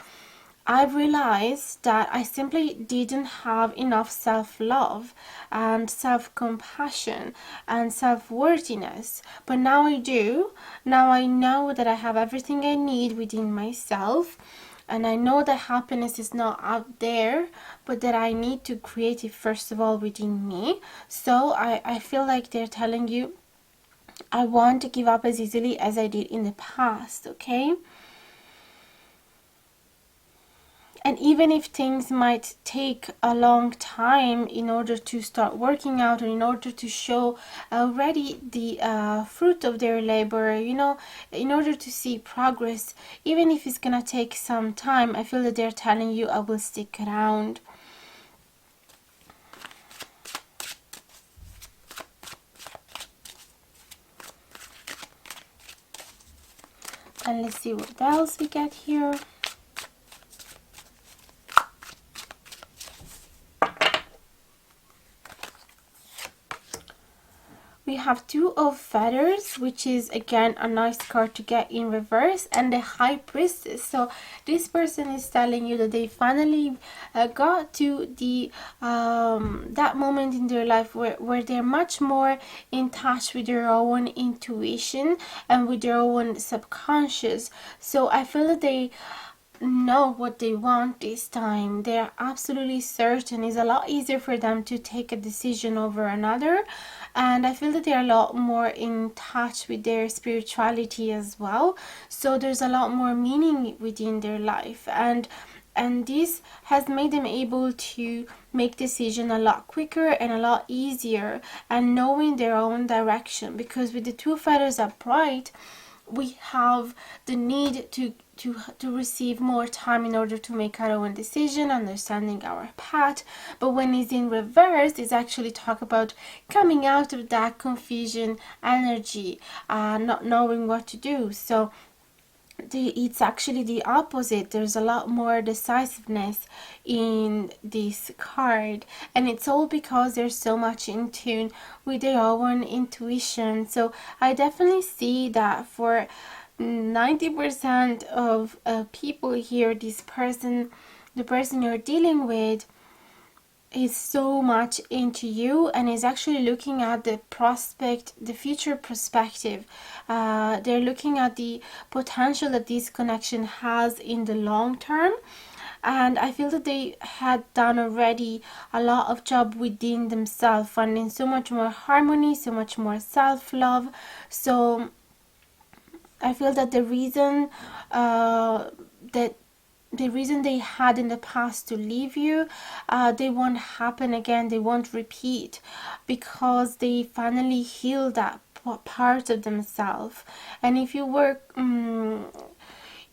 I've realized that I simply didn't have enough self-love and self-compassion and self-worthiness. But now I do. Now I know that I have everything I need within myself. And I know that happiness is not out there, but that I need to create it first of all within me. So I feel like they're telling you, I want to give up as easily as I did in the past, okay? And even if things might take a long time in order to start working out, or in order to show already the fruit of their labor, you know, in order to see progress, even if it's gonna take some time, I feel that they're telling you, I will stick around. And let's see what else we get here. We have Two of Feathers, which is again a nice card to get in reverse, and the High Priestess. So this person is telling you that they finally got to the that moment in their life where they're much more in touch with their own intuition and with their own subconscious. So I feel that they know what they want this time. They're absolutely certain. It's a lot easier for them to take a decision over another, and I feel that they're a lot more in touch with their spirituality as well. So there's a lot more meaning within their life, and this has made them able to make decision a lot quicker and a lot easier, and knowing their own direction. Because with the Two Feathers upright, we have the need to receive more time in order to make our own decision, understanding our path. But when it's in reverse, it's actually talk about coming out of that confusion energy, not knowing what to do. So it's actually the opposite. There's a lot more decisiveness in this card, and it's all because they're so much in tune with their own intuition. So I definitely see that for 90% of people here, this person, the person you're dealing with, is so much into you and is actually looking at the prospect, the future perspective. They're looking at the potential that this connection has in the long term, and I feel that they had done already a lot of job within themselves, finding so much more harmony, so much more self-love. So I feel that the reason that the reason they had in the past to leave you, they won't happen again, they won't repeat, because they finally healed that part of themselves. And if you were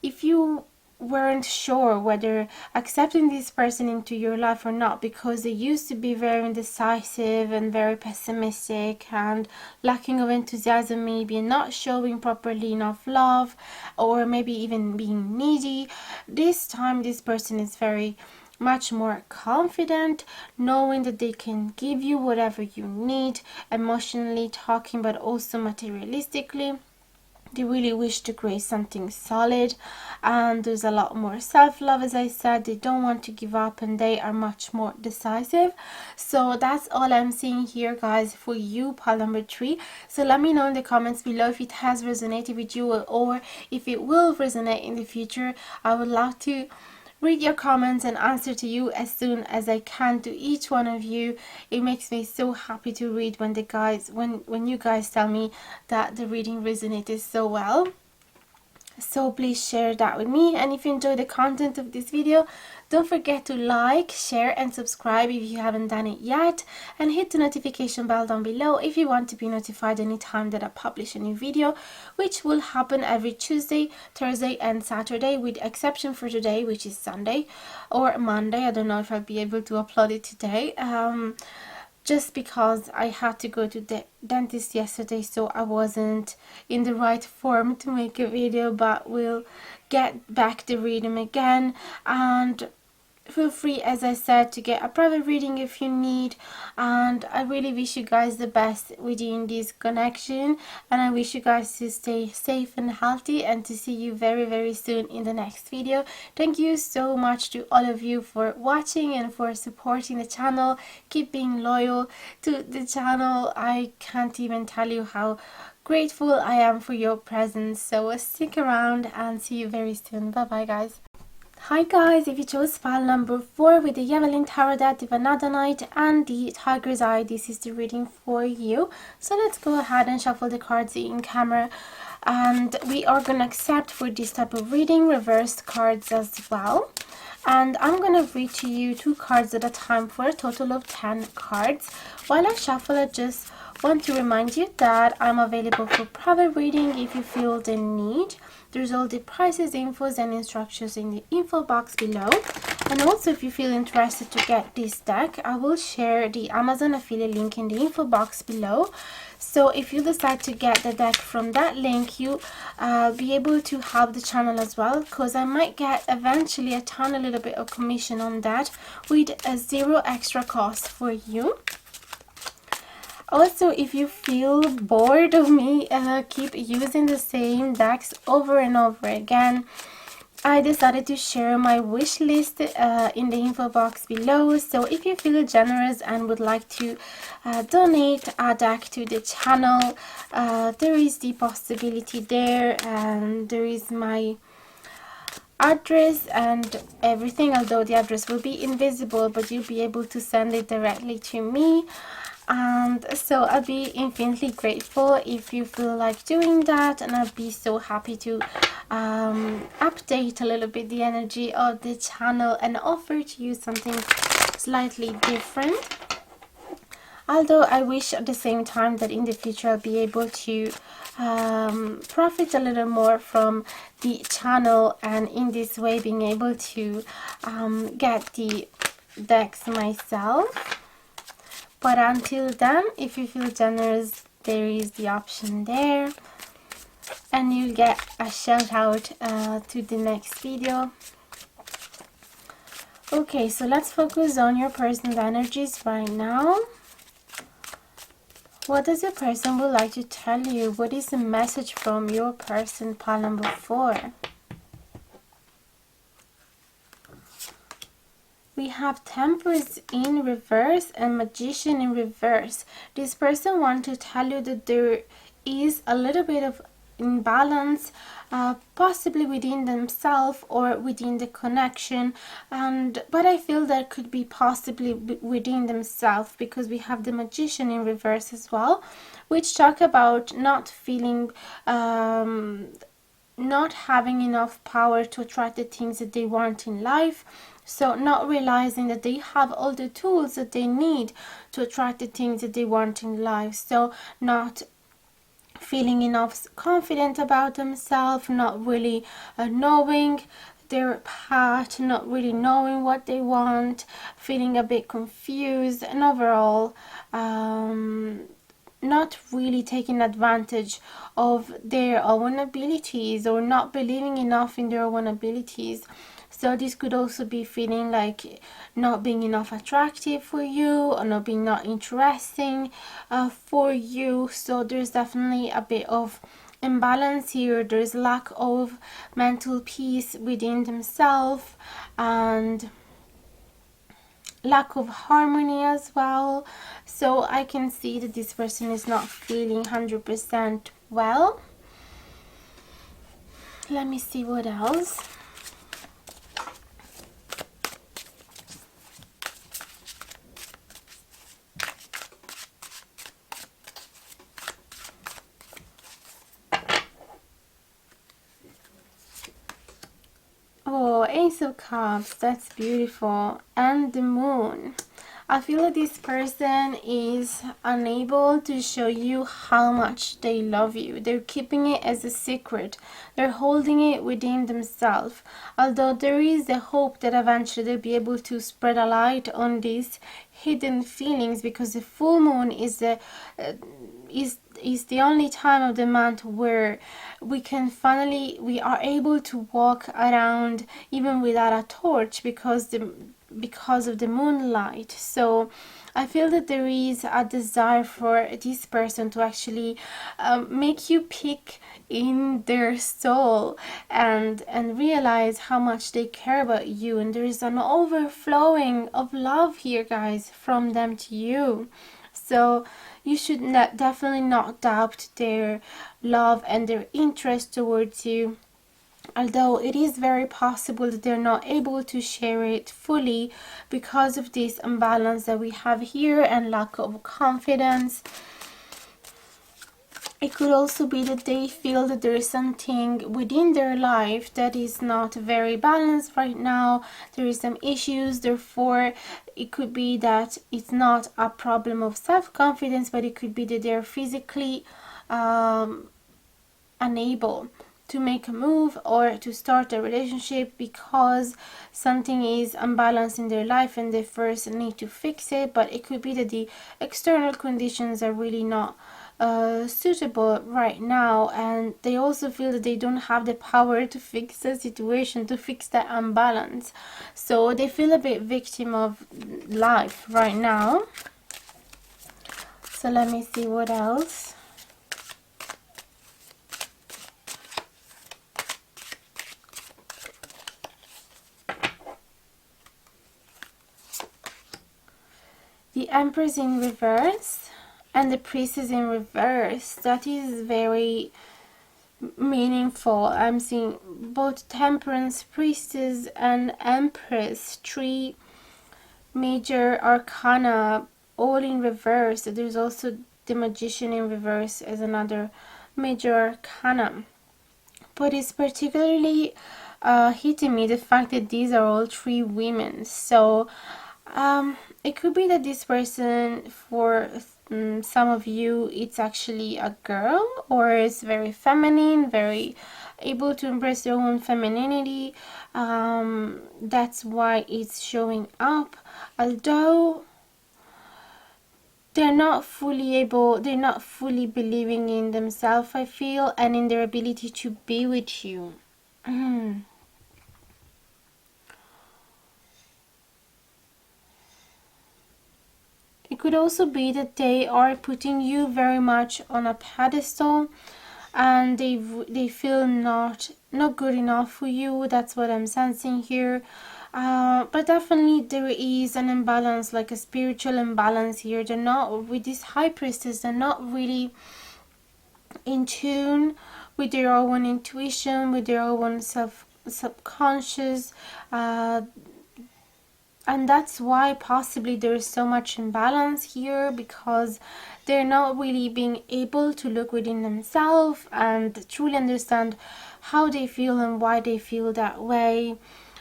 if you weren't sure whether accepting this person into your life or not, because they used to be very indecisive and very pessimistic and lacking of enthusiasm, maybe, and not showing properly enough love, or maybe even being needy, this time this person is very much more confident, knowing that they can give you whatever you need, emotionally talking, but also materialistically. They really wish to create something solid, and there's a lot more self-love. As I said, they don't want to give up and they are much more decisive. So that's all I'm seeing here, guys, for you, pile number 3. So let me know in the comments below if it has resonated with you, or if it will resonate in the future. I would love to read your comments and answer to you as soon as I can to each one of you. It makes me so happy to read when when you guys tell me that the reading resonated so well. So please share that with me, and if you enjoy the content of this video, don't forget to like, share and subscribe if you haven't done it yet, and hit the notification bell down below if you want to be notified anytime that I publish a new video, which will happen every Tuesday, Thursday and Saturday, with exception for today, which is Sunday or Monday. I don't know if I'll be able to upload it today, just because I had to go to the dentist yesterday, so I wasn't in the right form to make a video, but we'll get back the rhythm again. And feel free, as I said, to get a private reading if you need, and I really wish you guys the best within this connection, and I wish you guys to stay safe and healthy, and to see you very, very soon in the next video. Thank you so much to all of you for watching and for supporting the channel. Keep being loyal to the channel. I can't even tell you how grateful I am for your presence. So stick around and see you very soon. Bye bye, guys. Hi guys, if you chose file number 4 with the Javelin Tarot deck, the Vanadonite and the Tiger's Eye, this is the reading for you. So let's go ahead and shuffle the cards in camera, and we are going to accept for this type of reading reversed cards as well. And I'm going to read to you 2 cards at a time for a total of 10 cards. While I shuffle, I just want to remind you that I'm available for private reading if you feel the need. There's all the prices, infos and instructions in the info box below. And also, if you feel interested to get this deck, I will share the Amazon affiliate link in the info box below. So if you decide to get the deck from that link, you be able to help the channel as well, because I might get eventually a little bit of commission on that with a 0 extra cost for you. Also, if you feel bored of me keep using the same decks over and over again, I decided to share my wish list in the info box below. So if you feel generous and would like to donate a deck to the channel, there is the possibility there, and there is my address and everything, although the address will be invisible, but you'll be able to send it directly to me. And so I'll be infinitely grateful if you feel like doing that, and I'll be so happy to update a little bit the energy of the channel and offer to you something slightly different. Although I wish at the same time that in the future I'll be able to profit a little more from the channel, and in this way being able to get the decks myself. But until then, if you feel generous, there is the option there. and you'll get a shout out to the next video. Okay, so let's focus on your person's energies right now. What does your person would like to tell you? What is the message from your person, pile number 4? We have Temperance in reverse and Magician in reverse. This person wants to tell you that there is a little bit of imbalance, possibly within themselves or within the connection, but I feel that could be possibly within themselves, because we have the Magician in reverse as well, which talk about not feeling not having enough power to attract the things that they want in life. So not realizing that they have all the tools that they need to attract the things that they want in life. So not feeling enough confident about themselves, not really knowing their path, not really knowing what they want, feeling a bit confused, and overall not really taking advantage of their own abilities, or not believing enough in their own abilities. So this could also be feeling like not being enough attractive for you, or not being not interesting for you. So there's definitely a bit of imbalance here. There's lack of mental peace within themselves, and lack of harmony as well. So I can see that this person is not feeling 100% well. Let me see what else. Oh, Ace of Cups, that's beautiful. And the Moon. I feel that this person is unable to show you how much they love you. They're keeping it as a secret. They're holding it within themselves. Although there is a hope that eventually they'll be able to spread a light on these hidden feelings, because the full moon is the only time of the month where we are able to walk around even without a torch, because of the moonlight. So I feel that there is a desire for this person to actually make you peek in their soul and realize how much they care about you, and there is an overflowing of love here, guys, from them to you. So you should definitely not doubt their love and their interest towards you, although it is very possible that they're not able to share it fully because of this imbalance that we have here and lack of confidence. It could also be that they feel that there is something within their life that is not very balanced right now. There is some issues, therefore it could be that it's not a problem of self-confidence, but it could be that they're physically unable to make a move or to start a relationship because something is unbalanced in their life and they first need to fix it. But it could be that the external conditions are really not suitable right now, and they also feel that they don't have the power to fix the situation, to fix the imbalance. So they feel a bit victim of life right now. So let me see what else. The Empress in reverse and the Priestess in reverse. That is very meaningful. I'm seeing both Temperance, Priestess, and Empress. 3 major arcana all in reverse. There's also the Magician in reverse as another major arcana. But it's particularly hitting me the fact that these are all 3 women. So it could be that this person, for some of you, it's actually a girl, or it's very feminine, very able to embrace their own femininity. That's why it's showing up. Although they're not fully believing in themselves, I feel, and in their ability to be with you. It could also be that they are putting you very much on a pedestal, and they feel not good enough for you. That's what I'm sensing here. But definitely there is an imbalance, like a spiritual imbalance here. They're not, with this high priestess, they're not really in tune with their own intuition, with their own subconscious, and that's why possibly there is so much imbalance here, because they're not really being able to look within themselves and truly understand how they feel and why they feel that way.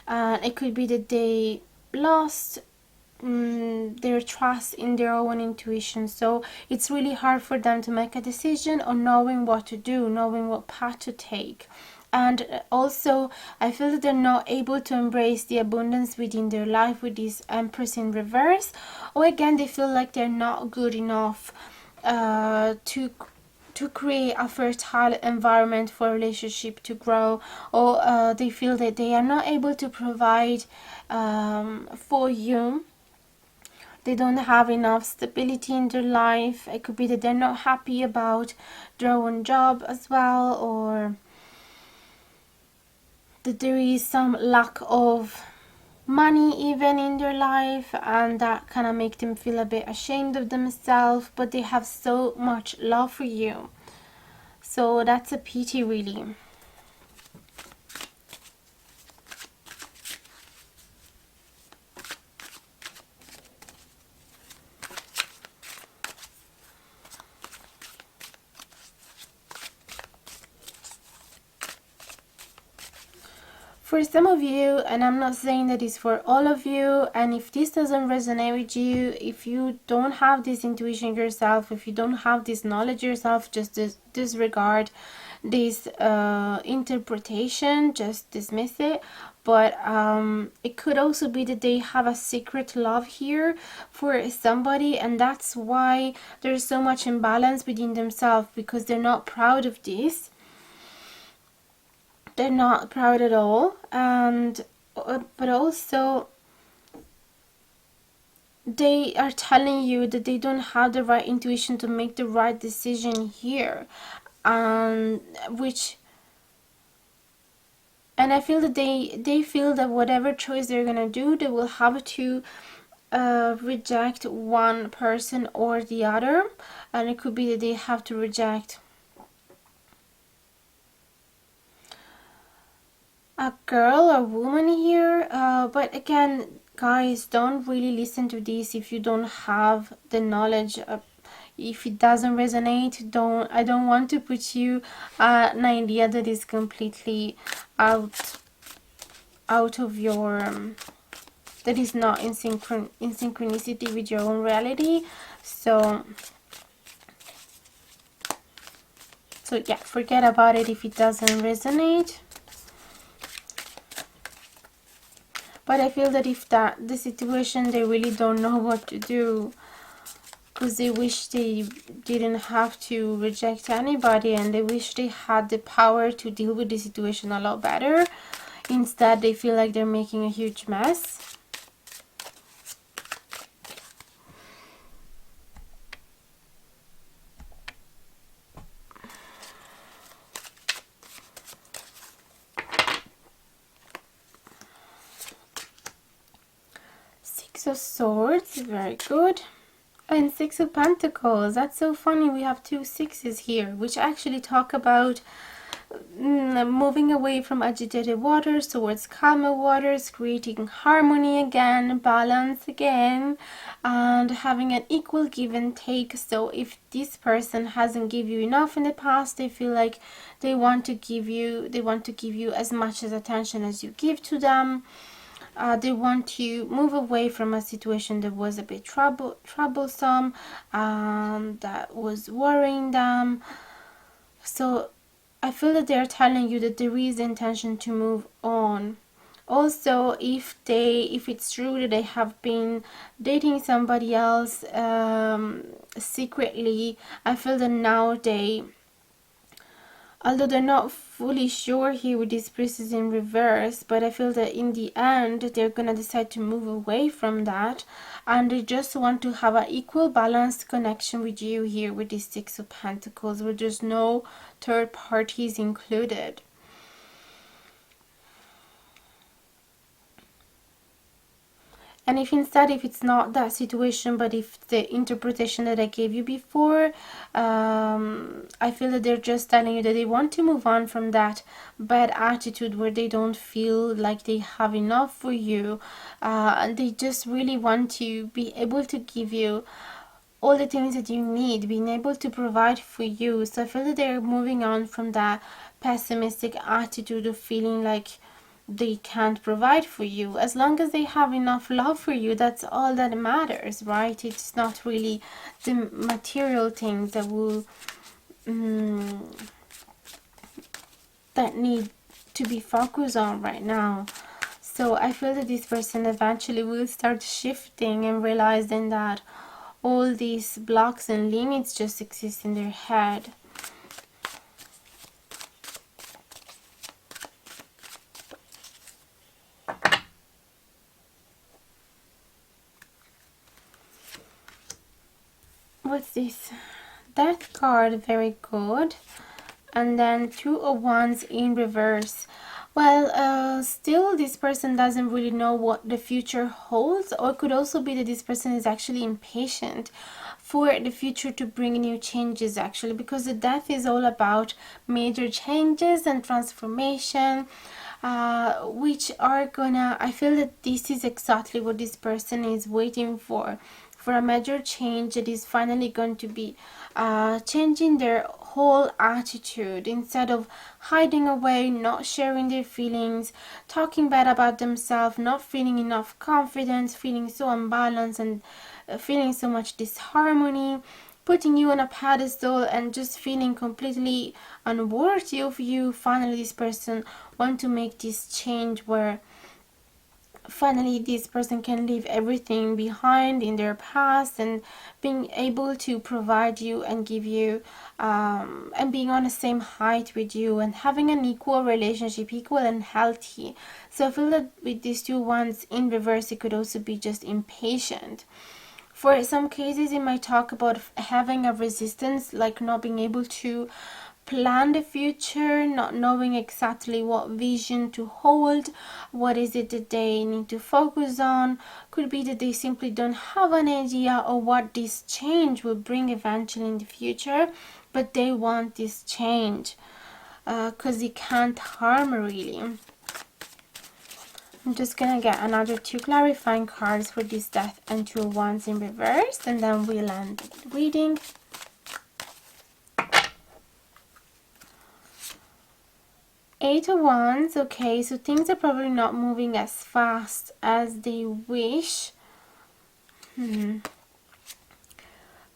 It could be that they lost their trust in their own intuition, so it's really hard for them to make a decision on knowing what to do, knowing what path to take. And also I feel that they're not able to embrace the abundance within their life with this Empress in reverse, or again they feel like they're not good enough to create a fertile environment for a relationship to grow, or they feel that they are not able to provide for you. They don't have enough stability in their life. It could be that they're not happy about their own job as well, or that there is some lack of money even in their life, and that kind of make them feel a bit ashamed of themselves, but they have so much love for you. So that's a pity, really. For some of you, and I'm not saying that it's for all of you, and if this doesn't resonate with you, if you don't have this intuition yourself, if you don't have this knowledge yourself, just disregard this interpretation, just dismiss it. But it could also be that they have a secret love here for somebody, and that's why there's so much imbalance within themselves, because they're not proud of this. They're not proud at all, and but also they are telling you that they don't have the right intuition to make the right decision here, and I feel that they feel that whatever choice they're gonna do, they will have to reject one person or the other, and it could be that they have to reject a girl or woman here, but again, guys, don't really listen to this if you don't have the knowledge. If it doesn't resonate, I don't want to put you an idea that is completely out of your that is not in synchronicity with your own reality. So yeah, forget about it if it doesn't resonate. But I feel that if the situation, they really don't know what to do, because they wish they didn't have to reject anybody, and they wish they had the power to deal with the situation a lot better. Instead, they feel like they're making a huge mess. Six of Swords, very good. And Six of Pentacles, that's so funny. We have two sixes here, which actually talk about moving away from agitated waters towards calmer waters, creating harmony again, balance again, and having an equal give and take. So if this person hasn't given you enough in the past, they feel like they want to give you as much as attention as you give to them. They want to move away from a situation that was a bit troublesome, that was worrying them. So I feel that they're telling you that there is intention to move on Also, if it's true that they have been dating somebody else secretly, I feel that now although they're not fully sure here with this priestess in reverse, but I feel that in the end they're gonna decide to move away from that, and they just want to have an equal balanced connection with you here with this Six of Pentacles, where there's no third parties included. And if instead, if it's not that situation, but if the interpretation that I gave you before, I feel that they're just telling you that they want to move on from that bad attitude where they don't feel like they have enough for you. And they just really want to be able to give you all the things that you need, being able to provide for you. So I feel that they're moving on from that pessimistic attitude of feeling like they can't provide for you. As long as they have enough love for you, that's all that matters, right? It's not really the material things that will that need to be focused on right now. So I feel that this person eventually will start shifting and realizing that all these blocks and limits just exist in their head. What's this? Death card, very good. And then Two of Wands in reverse. Well, still this person doesn't really know what the future holds, or it could also be that this person is actually impatient for the future to bring new changes, actually, because the Death is all about major changes and transformation, which are gonna, I feel that this is exactly what this person is waiting for a major change that is finally going to be changing their whole attitude. Instead of hiding away, not sharing their feelings, talking bad about themselves, not feeling enough confidence, feeling so unbalanced, and feeling so much disharmony, putting you on a pedestal and just feeling completely unworthy of you. Finally this person wants to make this change where finally this person can leave everything behind in their past and being able to provide you and give you and being on the same height with you and having an equal relationship, equal and healthy. So I feel that with these two ones in reverse, it could also be just impatient. For some cases it might talk about having a resistance, like not being able to plan the future, not knowing exactly what vision to hold, what is it that they need to focus on. Could be that they simply don't have an idea of what this change will bring eventually in the future, but they want this change because it can't harm really. I'm just gonna get another two clarifying cards for this Death and Two of Wands in reverse, and then we'll end the reading. Eight of Wands. Okay, so things are probably not moving as fast as they wish.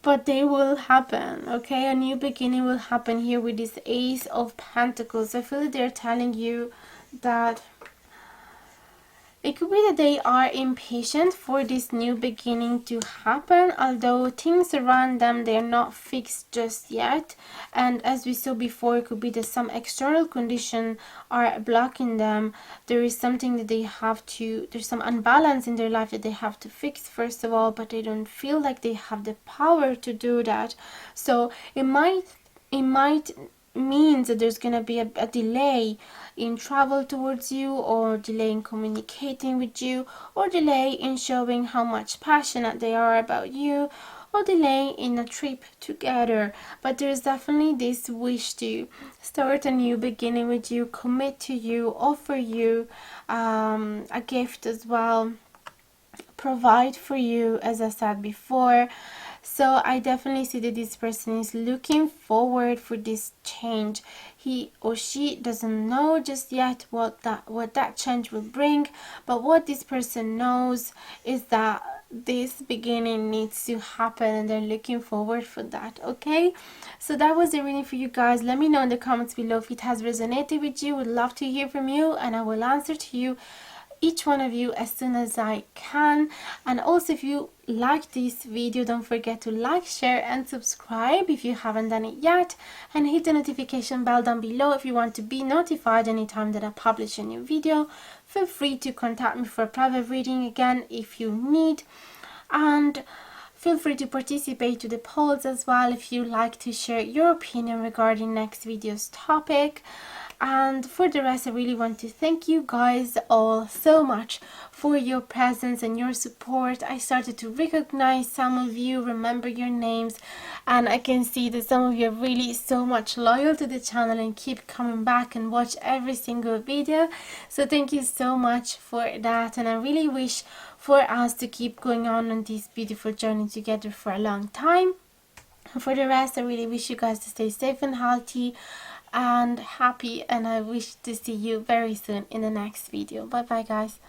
But they will happen, okay? A new beginning will happen here with this Ace of Pentacles. I feel that they're telling you that it could be that they are impatient for this new beginning to happen, although things around them, they're not fixed just yet. And as we saw before, it could be that some external condition are blocking them. There is something that they have to, there's some unbalance in their life that they have to fix first of all, but they don't feel like they have the power to do that. So it might means that there's going to be a delay in travel towards you, or delay in communicating with you, or delay in showing how much passionate they are about you, or delay in a trip together. But there's definitely this wish to start a new beginning with you, commit to you, offer you a gift as well, provide for you, as I said before. So I definitely see that this person is looking forward for this change. He or she doesn't know just yet what that change will bring, but what this person knows is that this beginning needs to happen, and they're looking forward for that. Okay, so that was the reading for you guys. Let me know in the comments below if it has resonated with you. Would love to hear from you, and I will answer to you each one of you as soon as I can. And also, if you like this video, don't forget to like, share and subscribe if you haven't done it yet, and hit the notification bell down below if you want to be notified anytime that I publish a new video. Feel free to contact me for a private reading again if you need, and feel free to participate to the polls as well if you like to share your opinion regarding next video's topic. And for the rest, I really want to thank you guys all so much for your presence and your support. I started to recognize some of you, remember your names, and I can see that some of you are really so much loyal to the channel and keep coming back and watch every single video. So thank you so much for that, and I really wish for us to keep going on this beautiful journey together for a long time. And for the rest, I really wish you guys to stay safe and healthy and happy, and I wish to see you very soon in the next video. Bye bye guys.